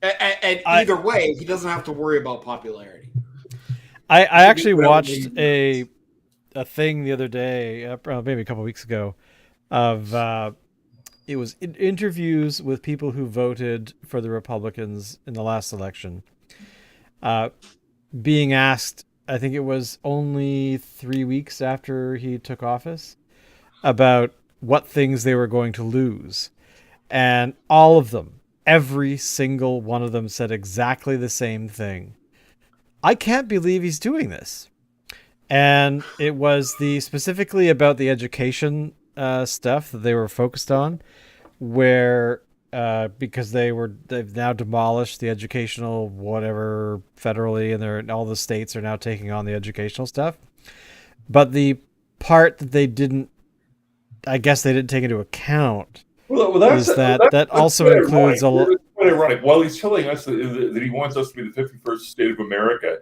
And either way, he doesn't have to worry about popularity. I actually watched a thing the other day, maybe a couple of weeks ago, of it was interviews with people who voted for the Republicans in the last election, being asked, I think it was only 3 weeks after he took office, about what things they were going to lose. And all of them, every single one of them said exactly the same thing. I can't believe he's doing this. And it was specifically about the education stuff that they were focused on, where because they've now demolished the educational whatever federally, and all the states are now taking on the educational stuff. But the part that they didn't take into account is that also includes a lot. Ironic. While he's telling us that he wants us to be the 51st state of America,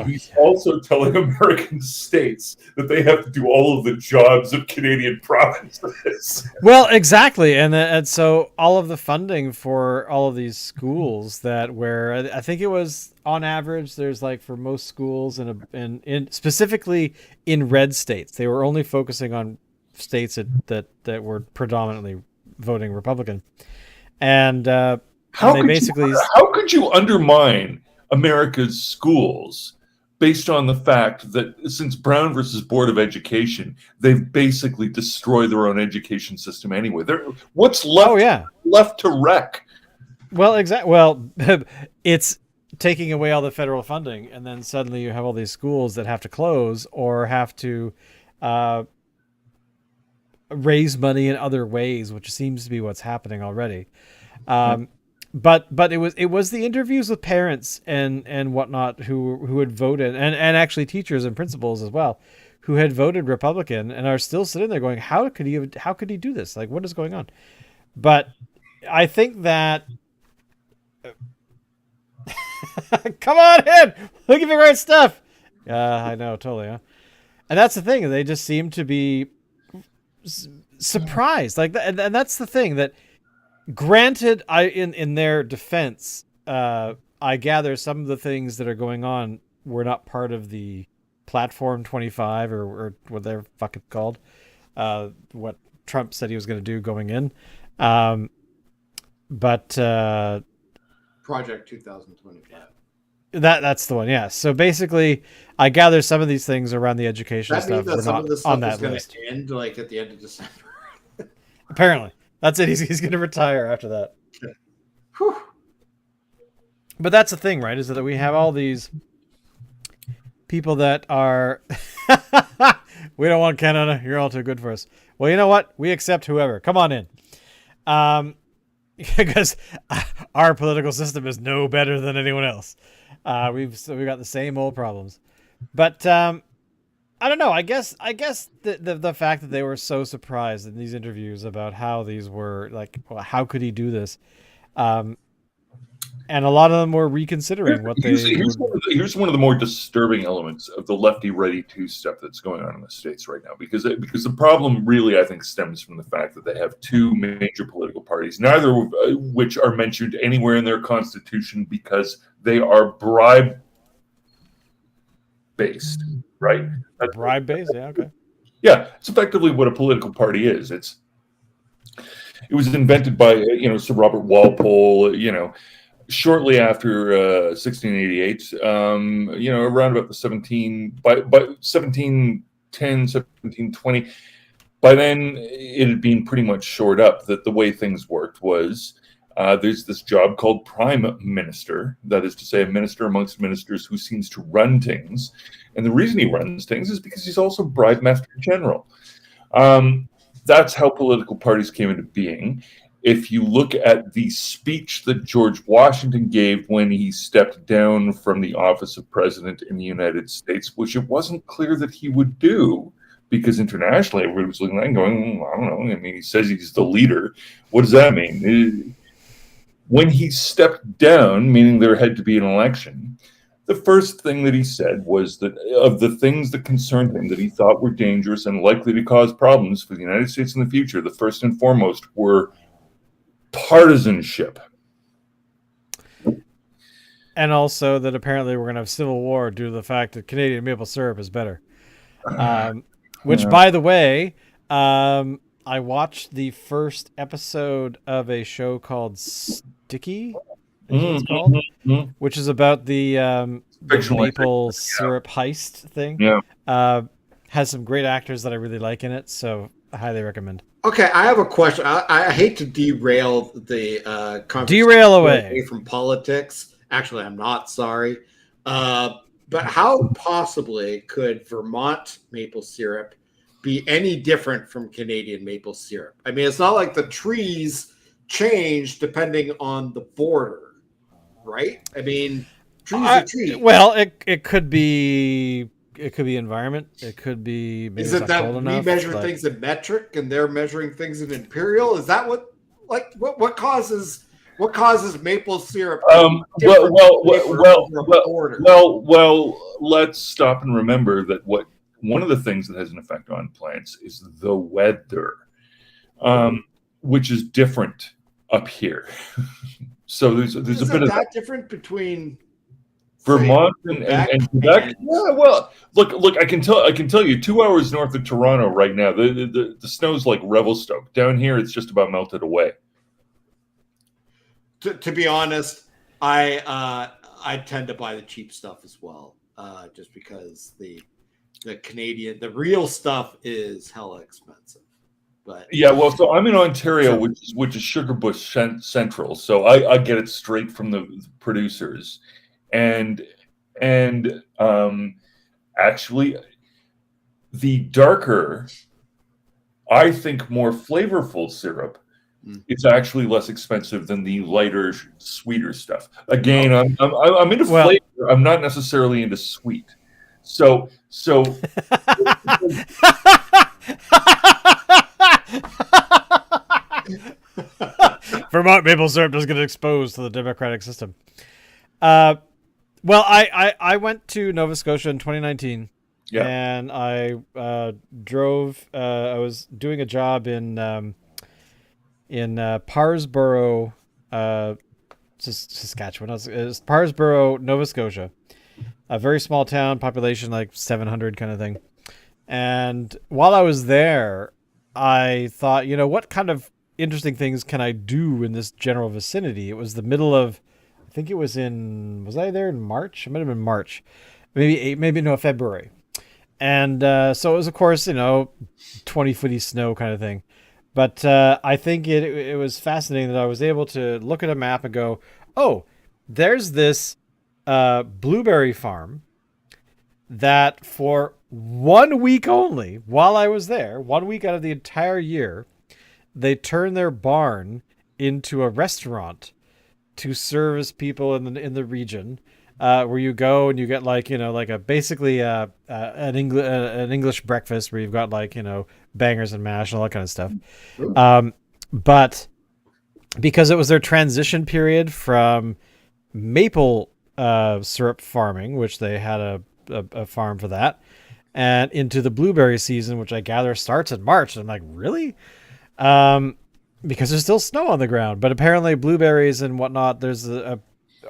he's also telling American states that they have to do all of the jobs of Canadian provinces. Well, exactly, and so all of the funding for all of these schools where I think it was on average, there's like for most schools in specifically in red states, they were only focusing on states that were predominantly voting Republican, and how could you undermine America's schools based on the fact that since Brown versus Board of Education, they've basically destroyed their own education system anyway. What's left? Left to wreck? Well, exactly. Well, it's taking away all the federal funding, and then suddenly you have all these schools that have to close or have to raise money in other ways, which seems to be what's happening already. But it was the interviews with parents and whatnot who had voted, and actually teachers and principals as well, who had voted Republican and are still sitting there going, how could he do this? Like, what is going on? But I think that Come on in. Look at the great stuff. I know, totally. Huh? And that's the thing. They just seem to be surprised. Like, and that's the thing that, granted, in their defense, I gather some of the things that are going on were not part of the Platform 25 or what they're fucking called. What Trump said he was going to do going in. But Project 2025. That's the one, yeah. So basically, I gather some of these things around the education That means stuff that were some not of this on stuff is that going list. to end like at the end of December. Apparently, that's it. He's going to retire after that. Whew. But that's the thing, right? Is that we have all these people that are, we don't want Canada. You're all too good for us. Well, you know what? We accept whoever. Come on in. Because our political system is no better than anyone else. We've got the same old problems. But I don't know. I guess the fact that they were so surprised in these interviews about how these were, like, well, how could he do this? And a lot of them were reconsidering what they. Here's one of the more disturbing elements of the lefty ready to stuff that's going on in the States right now, because the problem really, I think, stems from the fact that they have two major political parties, neither of which are mentioned anywhere in their constitution because they are bribe based, right? Bribe based, yeah, okay. Yeah, it's effectively what a political party is. It was invented by Sir Robert Walpole, shortly after 1688, around about the by 1710, 1720. By then, it had been pretty much shored up that the way things worked was there's this job called prime minister, that is to say, a minister amongst ministers who seems to run things. And the reason he runs things is because he's also bribe master general. That's how political parties came into being. If you look at the speech that George Washington gave when he stepped down from the office of president in the United States, which it wasn't clear that he would do, because internationally everybody was looking at him going, I don't know. I mean, he says he's the leader. What does that mean? When he stepped down, meaning there had to be an election, the first thing that he said was that of the things that concerned him that he thought were dangerous and likely to cause problems for the United States in the future, the first and foremost were partisanship. And also that apparently we're going to have civil war due to the fact that Canadian maple syrup is better. Which, by the way, I watched the first episode of a show called Sticky, it's called, which is about the maple syrup heist thing. Yeah. Has some great actors that I really like in it, so I highly recommend. Okay, I have a question. I hate to derail the conversation. Derail away from politics. Actually, I'm not sorry. But how possibly could Vermont maple syrup be any different from Canadian maple syrup? I mean, it's not like the trees change depending on the border, right? I mean, trees are trees. Well, it could be. It could be environment. It could be. Maybe Is it that we measure things in metric and they're measuring things in imperial? Is that what causes maple syrup? Well, let's stop and remember that one of the things that has an effect on plants is the weather, which is different up here. So there's a bit of that different between Vermont and Quebec. Yeah, well, look. I can tell you, 2 hours north of Toronto right now, the snow's like Revelstoke. Down here, it's just about melted away. To be honest, I tend to buy the cheap stuff as well, just because the real stuff is hella expensive. But yeah, well, so I'm in Ontario, which is Sugar Bush Central, so I get it straight from the producers. And actually, the darker, I think, more flavorful syrup is actually less expensive than the lighter, sweeter stuff. Again, I'm into flavor. I'm not necessarily into sweet. So. Vermont maple syrup doesn't get exposed to the democratic system. Well, I went to Nova Scotia in 2019. Yeah. And I drove. I was doing a job in Parsboro, Saskatchewan. It was Parsboro, Nova Scotia, a very small town, population like 700 kind of thing. And while I was there, I thought, what kind of interesting things can I do in this general vicinity? It was the middle of, I think it was was I there in March? It might have been March, February. And so it was, of course, 20-footy snow kind of thing. But I think it was fascinating that I was able to look at a map and go, oh, there's this blueberry farm that for 1 week only, while I was there, 1 week out of the entire year, they turned their barn into a restaurant to service people in the region. Where you go and you get basically an English breakfast where you've got bangers and mash and all that kind of stuff. But because it was their transition period from maple syrup farming, which they had a farm for that, and into the blueberry season, which I gather starts in March. And I'm like, really? Because there's still snow on the ground, but apparently blueberries and whatnot, there's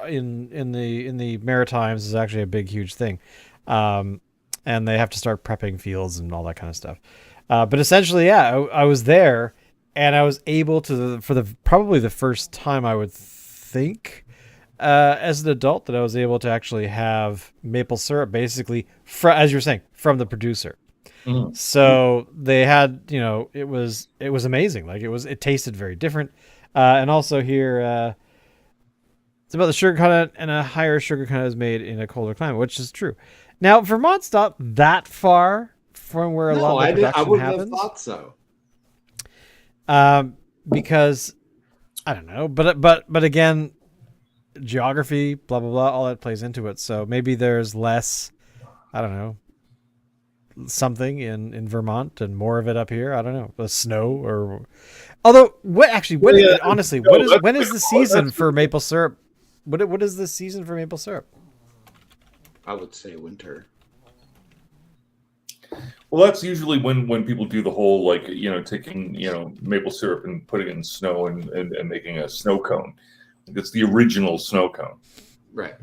in the Maritimes is actually a big, huge thing. And they have to start prepping fields and all that kind of stuff. But essentially, yeah, I was there and I was able to, probably the first time I would think, as an adult, that I was able to actually have maple syrup, basically, as you were saying, from the producer. Mm. So they had, it was amazing. It tasted very different. And also here, it's about the sugar content, and a higher sugar content is made in a colder climate, which is true. Now, Vermont's not that far from where a lot of the production I wouldn't happens. have thought so. Because I don't know, but again, geography, blah blah blah, all that plays into it. So maybe there's less, I don't know, something in Vermont and more of it up here. I don't know, the snow or. Although, honestly, when is the season for maple syrup? What is the season for maple syrup? I would say winter. Well, that's usually when people do the whole taking maple syrup and putting it in snow and making a snow cone. It's the original snow cone. Right.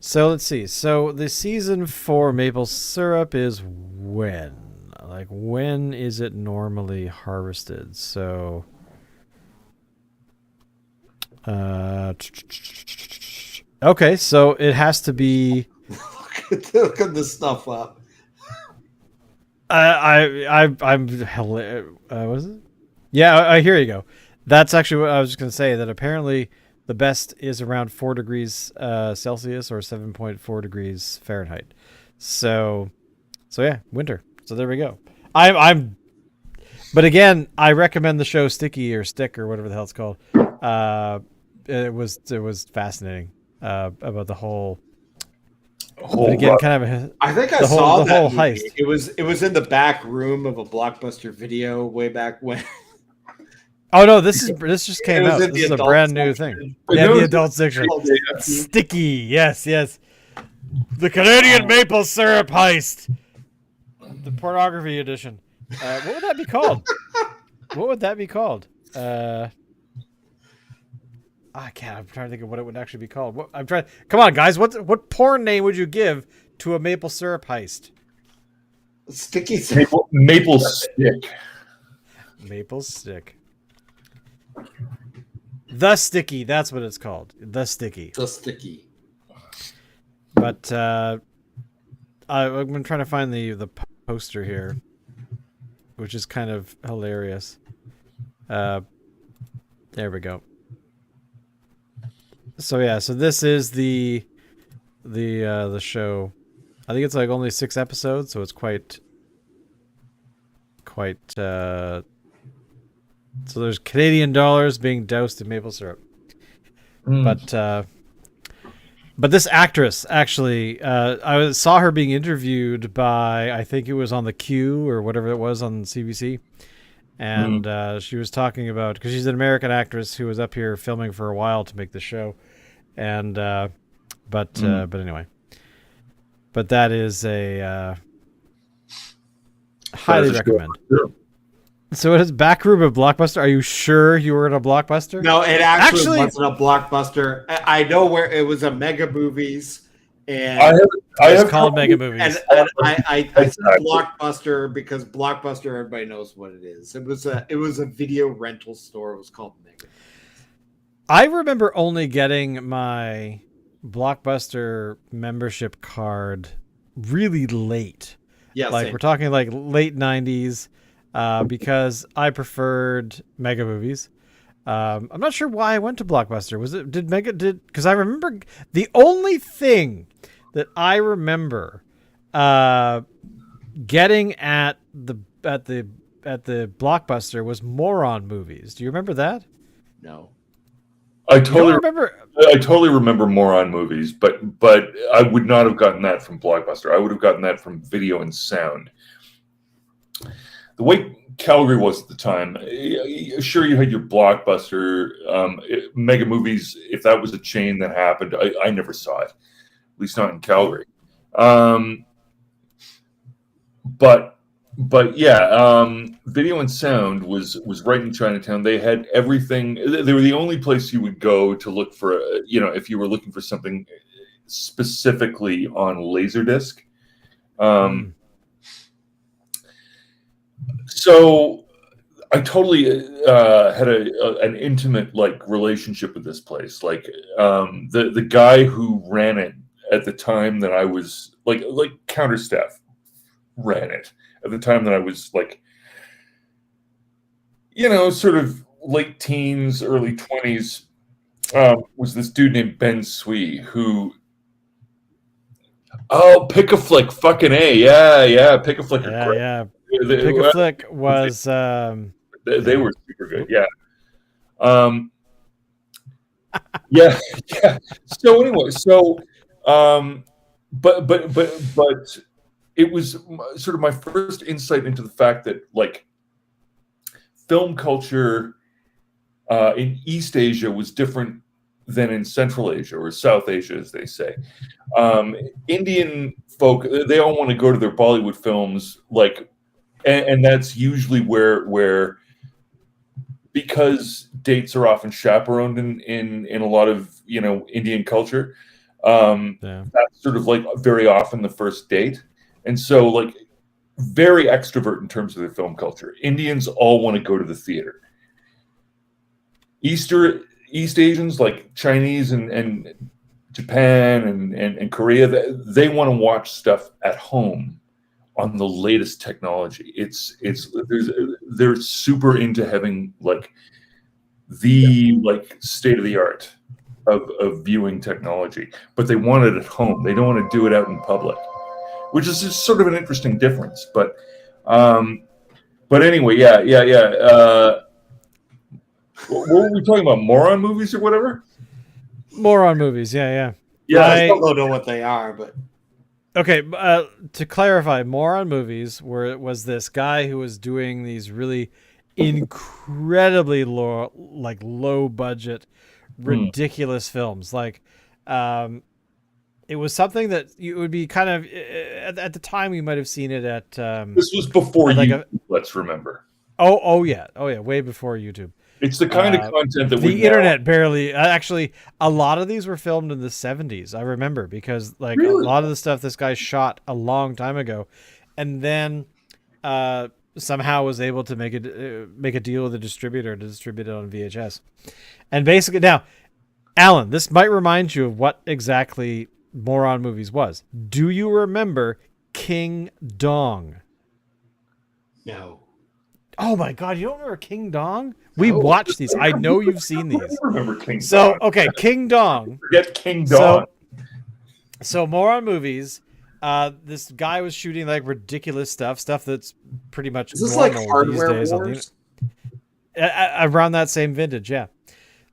So let's see. So the season for maple syrup is when? When is it normally harvested? So okay, so it has to be. Look at this stuff up. I'm hilarious. What is it? Yeah, here you go. That's actually what I was just going to say, that apparently the best is around 4 degrees Celsius or 7.4 degrees Fahrenheit. So yeah, winter. So there we go. But again, I recommend the show Sticky or Stick or whatever the hell it's called. It was fascinating about the whole. But again, kind of. I think I saw that whole movie. heist. It was in the back room of a Blockbuster video way back when. Oh no! This just came out. This is a brand new thing. Yeah, the adult section. Sticky, yes. The Canadian maple syrup heist, the pornography edition. What would that be called? I can't. I'm trying to think of what it would actually be called. Come on, guys. What porn name would you give to a maple syrup heist? Sticky maple stick. Maple stick. The Sticky. That's what it's called. The Sticky. The Sticky. But I'm trying to find the poster here, which is kind of hilarious. There we go. So yeah, so this is the show. I think it's only 6 episodes, so it's quite. So there's Canadian dollars being doused in maple syrup. But this actress actually, I saw her being interviewed by, I think it was on the Q or whatever it was on CBC, and she was talking about, because she's an American actress who was up here filming for a while to make the show, And but anyway, but that is a highly recommend. Sure. So it is Backroom at Blockbuster. Are you sure you were at a Blockbuster? No, it actually wasn't a Blockbuster. I know where it was, a Mega Movies, and I have called Mega Movies. And I said Blockbuster because Blockbuster, everybody knows what it is. It was a video rental store. It was called Mega. I remember only getting my Blockbuster membership card really late. Yeah, like same. We're talking like late 90s. Because I preferred Mega Movies. I'm not sure why I went to Blockbuster. Because I remember the only thing that I remember getting at the Blockbuster was Moron Movies. Do you remember that? No. I totally remember Moron Movies, but I would not have gotten that from Blockbuster. I would have gotten that from Video and Sound. The way Calgary was at the time, sure, you had your Blockbuster, Mega Movies. If that was a chain that happened, I never saw it, at least not in Calgary. But yeah, Video and Sound was right in Chinatown. They had everything. They were the only place you would go to look for, if you were looking for something specifically on Laserdisc. So I totally had an intimate relationship with this place. The guy who ran it at the time that I was like counter staff ran it at the time that I was sort of late teens, early 20s, was this dude named Ben Swee who. Oh, Pick a Flick, fucking A, yeah, Pick a Flick. Yeah. Pick a Flick was they were super good, yeah. Yeah. So anyway, but it was sort of my first insight into the fact that film culture in East Asia was different than in Central Asia or South Asia, as they say. Indian folk, they all want to go to their Bollywood films, and that's usually where because dates are often chaperoned in a lot of Indian culture. That's sort of very often the first date, and so very extrovert in terms of their film culture. Indians all want to go to the theater. East Asians, like Chinese and Japan and Korea, they want to watch stuff at home on the latest technology. They're super into having the state of the art of viewing technology, but they want it at home. They don't want to do it out in public, which is just sort of an interesting difference. But anyway, yeah. What were we talking about? Moron Movies or whatever? Moron Movies, yeah. I don't know what they are, but okay. To clarify, Moron Movies was this guy who was doing these really incredibly low budget, ridiculous films. It was something that you would be kind of at the time you might have seen it at. This was before YouTube. Let's remember. Oh yeah, way before YouTube. It's the kind of content that the internet barely. Actually, a lot of these were filmed in the 70s. I remember because really? A lot of the stuff this guy shot a long time ago, and then somehow was able to make a deal with a distributor to distribute it on VHS. And basically, now, Alan, this might remind you of what exactly Moron Movies was. Do you remember King Dong? No. Oh my God, you don't remember King Dong? We watched these. I know you've seen these. I remember King Dong. So, okay, King Dong. Forget King Dong. So Moron Movies, this guy was shooting ridiculous stuff that's pretty much normal Hardware these days. Wars? Around that same vintage, yeah.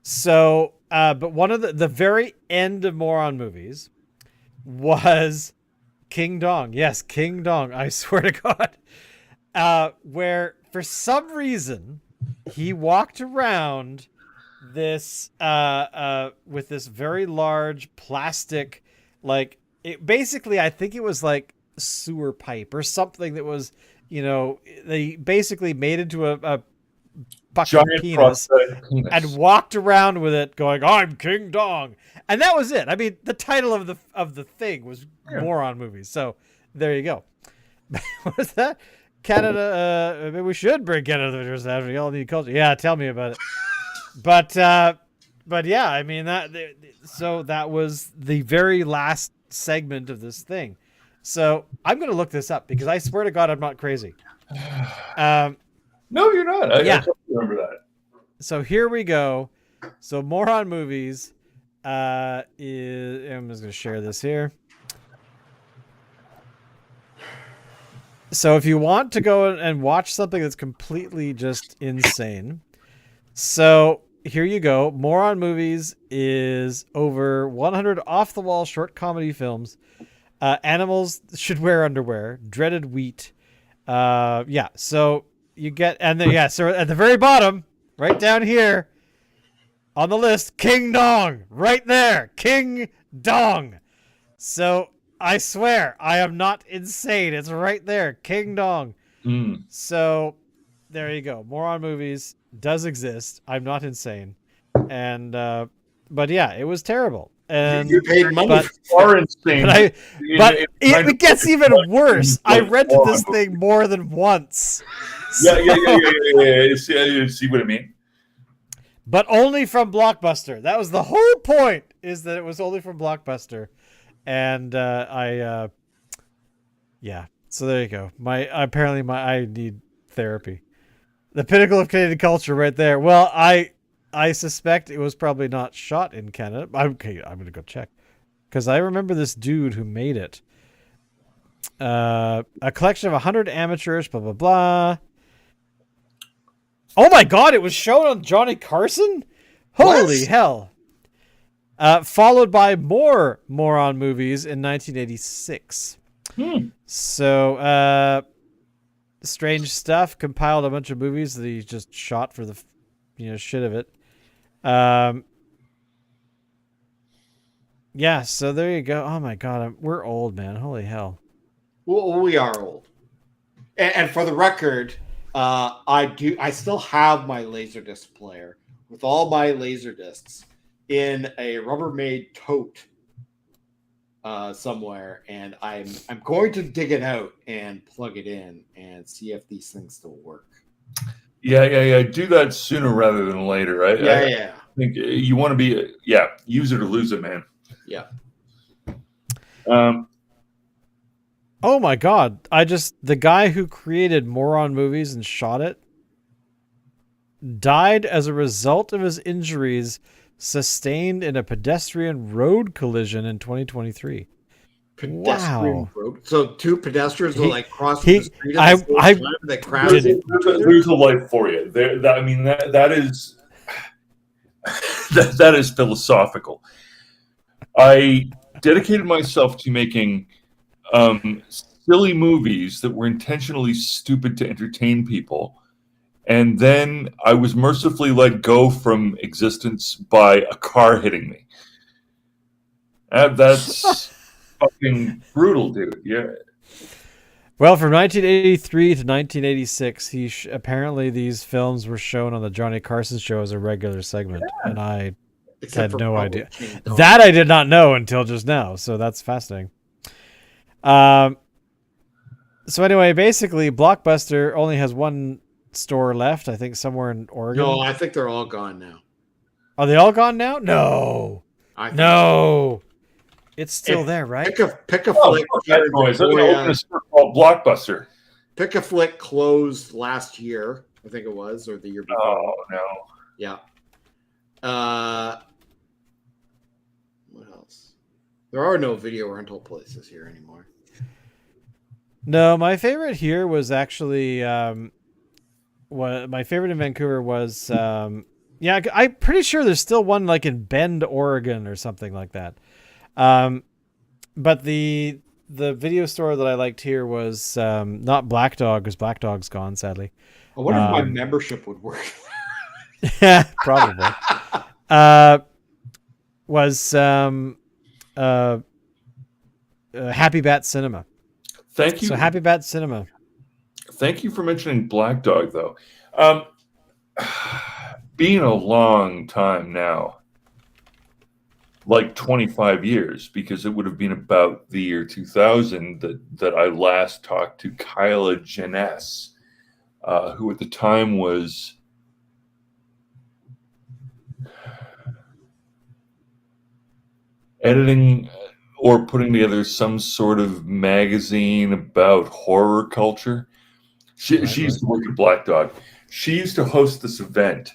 So, but one of the very end of Moron Movies was King Dong. Yes, King Dong. I swear to God. Where for some reason he walked around this with this very large plastic, like it basically, I think it was like sewer pipe or something that was, they basically made into a fucking penis and walked around with it going, "I'm King Dong." And that was it. I mean, the title of the thing was Moron Movies. So there you go. What was that? Canada, maybe we should bring Canada to the after. We all need culture. Yeah, tell me about it. But yeah, I mean so that was the very last segment of this thing. So I'm going to look this up because I swear to God, I'm not crazy. No, you're not. I totally remember that. So here we go. So Moron Movies I'm just going to share this here. So if you want to go and watch something that's completely just insane, so here you go. Moron Movies is over 100 off-the-wall short comedy films. Animals should wear underwear. Dreaded wheat. So you get, and then, so at the very bottom, right down here on the list, King Dong, right there, King Dong. So I swear, I am not insane. It's right there, King Dong. So there you go. Moron Movies does exist. I'm not insane. And, but yeah, it was terrible. And you paid money for insane. But it gets even worse. I rented this thing more than once. Yeah. See what I mean? But only from Blockbuster. That was the whole point, is that it was only from Blockbuster. And so there you go. I need therapy. The pinnacle of Canadian culture right there. Well, I suspect it was probably not shot in Canada. Okay, I'm going to go check. Because I remember this dude who made it. A collection of 100 amateurs, blah, blah, blah. Oh my God, it was shown on Johnny Carson? Holy hell. Followed by more Moron Movies in 1986. So, Strange Stuff compiled a bunch of movies that he just shot for the shit of it. So there you go. Oh my God, we're old, man. Holy hell. Well, we are old. And for the record, I still have my Laserdisc player with all my Laserdiscs in a Rubbermaid tote somewhere, and I'm going to dig it out and plug it in and see if these things still work. Yeah. Do that sooner rather than later. I think you want to be, use it or lose it, man. Yeah. Oh my God. The guy who created Moron Movies and shot it died as a result of his injuries sustained in a pedestrian road collision in 2023. Pedestrian road. So two pedestrians were like crossing the street at the same time. They crowded. There's a life for you. That is philosophical. I dedicated myself to making silly movies that were intentionally stupid to entertain people. And then I was mercifully let go from existence by a car hitting me. That's fucking brutal, dude. Yeah. Well, from 1983 to 1986, apparently these films were shown on the Johnny Carson show as a regular segment, and I had no idea. That I did not know until just now, so that's fascinating. So anyway, basically, Blockbuster only has one store left, I think somewhere in Oregon. No, I think they're all gone now. Are they all gone now? No. No. It's still there, right? Pick a flick. Blockbuster. Pick a Flick closed last year, I think it was, or the year before. Oh no. Yeah. What else? There are no video rental places here anymore. No, my favorite here was actually my favorite in Vancouver was I'm pretty sure there's still one like in Bend, Oregon or something like that. But the video store that I liked here was not Black Dog, because Black Dog's gone, sadly. I wonder if my membership would work. Probably. Was Happy Bat Cinema. Thank you. So Happy Bat Cinema. Thank you for mentioning Black Dog, though. Being a long time now, like 25 years, because it would have been about the year 2000 that I last talked to Kyla Janess, who at the time was editing or putting together some sort of magazine about horror culture. She used to work at Black Dog. She used to host this event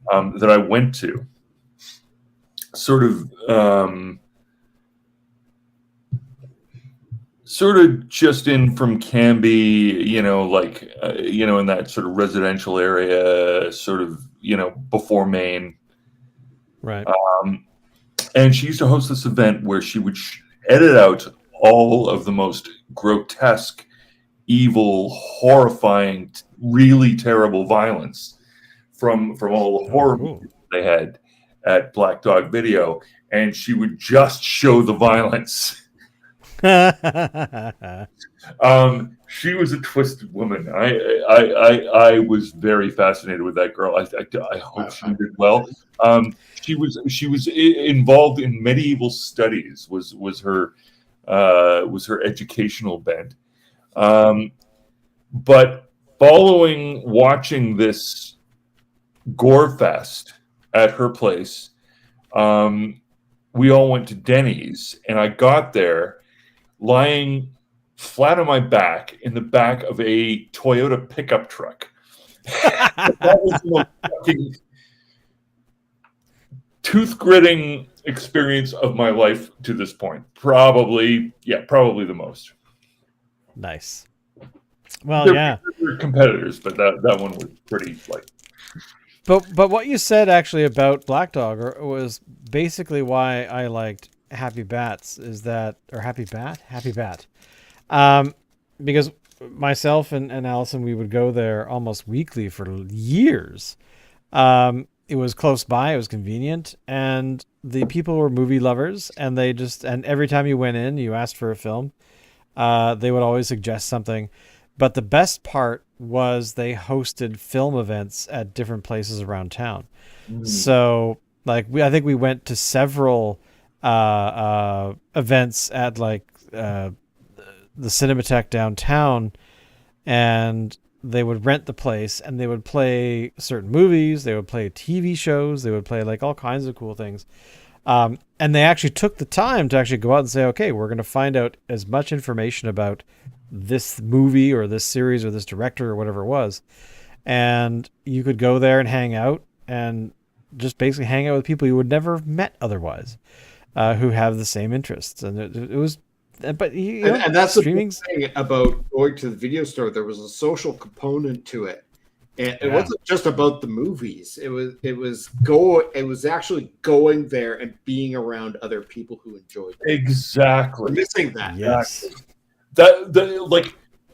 that I went to. Sort of just in from Canby, in that sort of residential area, sort of, before Maine. Right. And she used to host this event where she would edit out all of the most grotesque, evil, horrifying, really terrible violence from all the horror movies they had at Black Dog Video, and she would just show the violence. She was a twisted woman. I was very fascinated with that girl. I hope she did well. She was involved in medieval studies. Was her educational bent. But watching this gore fest at her place, we all went to Denny's, and I got there lying flat on my back in the back of a Toyota pickup truck. That was the most fucking tooth-gritting experience of my life to this point. Probably the most. Nice. Well, There were competitors, but that one was pretty like. But what you said actually about Black Dog was basically why I liked Happy Bats Happy Bat. Because myself and Allison, we would go there almost weekly for years. It was close by, it was convenient, and the people were movie lovers, and and every time you went in, you asked for a film, they would always suggest something. But the best part was they hosted film events at different places around town. So like I think we went to several events at like the Cinematheque downtown, and they would rent the place and they would play certain movies, they would play TV shows, they would play like all kinds of cool things. And they actually took the time to actually go out and say, okay, we're going to find out as much information about this movie or this series or this director or whatever it was. And you could go there and hang out and just basically hang out with people you would never have met otherwise, who have the same interests. And it was, but and that's the thing about going to the video store. There was a social component to it. And it wasn't just about the movies. It was actually going there and being around other people who enjoyed it. Exactly. We're missing that. Yes.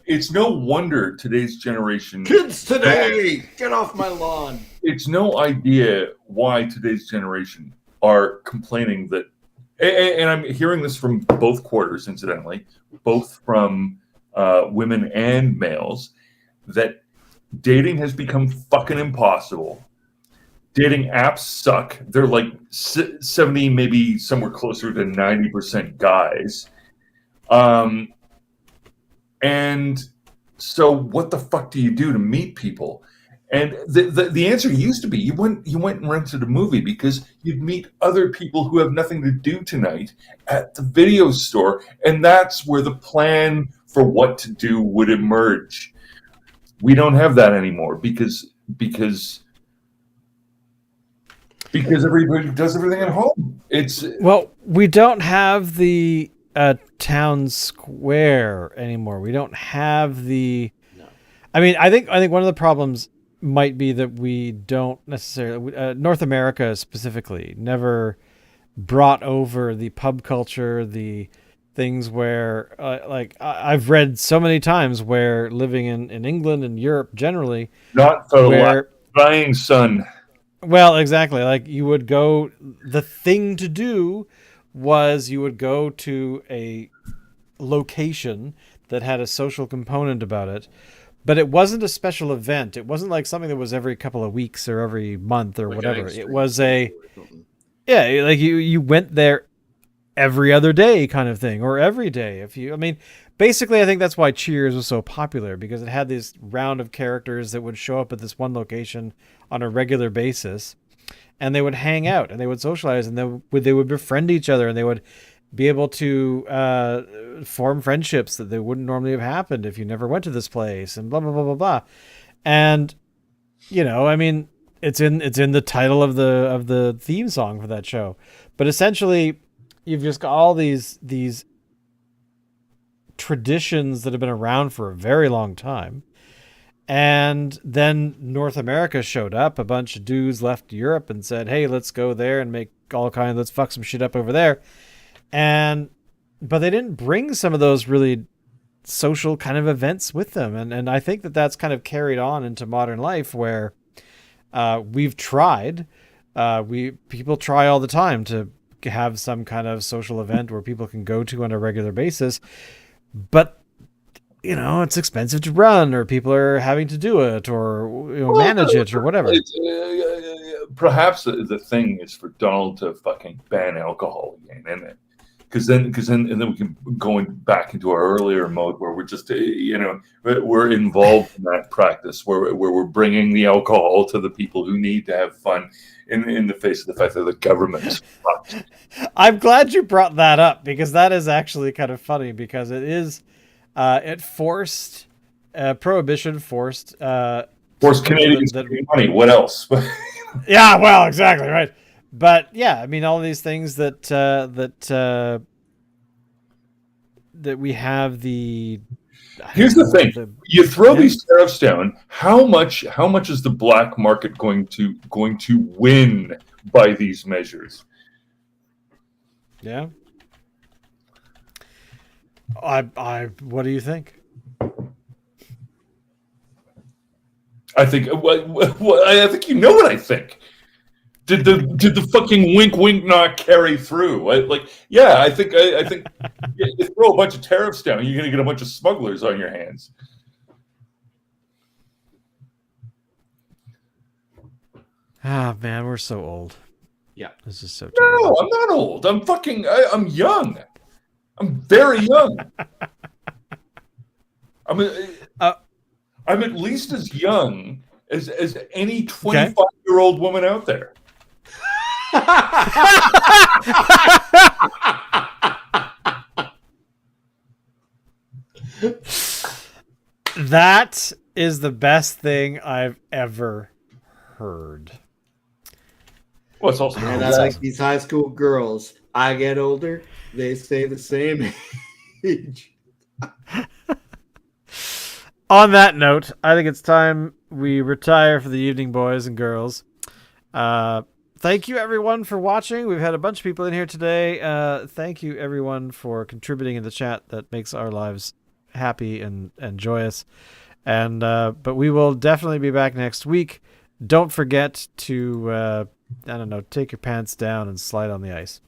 It's no wonder today's generation. Kids today, get off my lawn. It's no idea why today's generation are complaining that, and I'm hearing this from both quarters, incidentally, both from women and males, that dating has become fucking impossible. Dating apps suck. They're like 70, maybe somewhere closer to 90% guys. And so what the fuck do you do to meet people? And the answer used to be you went and rented a movie because you'd meet other people who have nothing to do tonight at the video store, and that's where the plan for what to do would emerge. We don't have that anymore because everybody does everything at home. We don't have the town square anymore. We don't have the. No. I mean, I think one of the problems might be that we don't necessarily North America specifically never brought over the pub culture, the things where like I've read so many times where living in England and Europe generally, not for dying son. Well, exactly. Like you would go. The thing to do was you would go to a location that had a social component about it, but it wasn't a special event. It wasn't like something that was every couple of weeks or every month or Like whatever. an It extreme was schedule or something. yeah, like you went there every other day kind of thing, or every day. I mean, basically, I think that's why Cheers was so popular, because it had this round of characters that would show up at this one location on a regular basis, and they would hang out and they would socialize, and they would befriend each other, and they would be able to form friendships that they wouldn't normally have happened if you never went to this place, and blah blah blah blah blah. And I mean, it's in the title of the theme song for that show. But essentially, you've just got all these traditions that have been around for a very long time. And then North America showed up. A bunch of dudes left Europe and said, "Hey, let's go there and make let's fuck some shit up over there." But they didn't bring some of those really social kind of events with them. And I think that's kind of carried on into modern life, where we've tried. People try all the time to have some kind of social event where people can go to on a regular basis, but it's expensive to run, or people are having to do it, or manage it, or whatever. Perhaps the thing is for Donald to fucking ban alcohol again, isn't it? Because then we can go back into our earlier mode where we're just we're involved in that practice where we're bringing the alcohol to the people who need to have fun in the face of the fact that the government. I'm glad you brought that up, because that is actually kind of funny, because it is it forced prohibition forced Canadians to make money. What else? Yeah, well, exactly right. But yeah, I mean, all these things that we have the. Here's the thing: you throw these tariffs down. How much is the black market going to win by these measures? Yeah. What do you think? I think. I think you know what I think. Did the fucking wink not carry through? I think you throw a bunch of tariffs down, you're gonna get a bunch of smugglers on your hands. Ah, man, we're so old. Yeah, this is so terrible. No, I'm not old. I'm young. I'm very young. I'm at least as young as any 25-year-old woman out there. That is the best thing I've ever heard. Well, it's also and I like these high school girls. I get older, they stay the same age. On that note, I think it's time we retire for the evening, boys and girls. Thank you, everyone, for watching. We've had a bunch of people in here today. Thank you, everyone, for contributing in the chat. That makes our lives happy and joyous. And but we will definitely be back next week. Don't forget to, take your pants down and slide on the ice.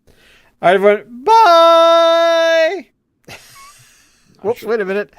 All right, everyone. Bye! Whoops, wait a minute.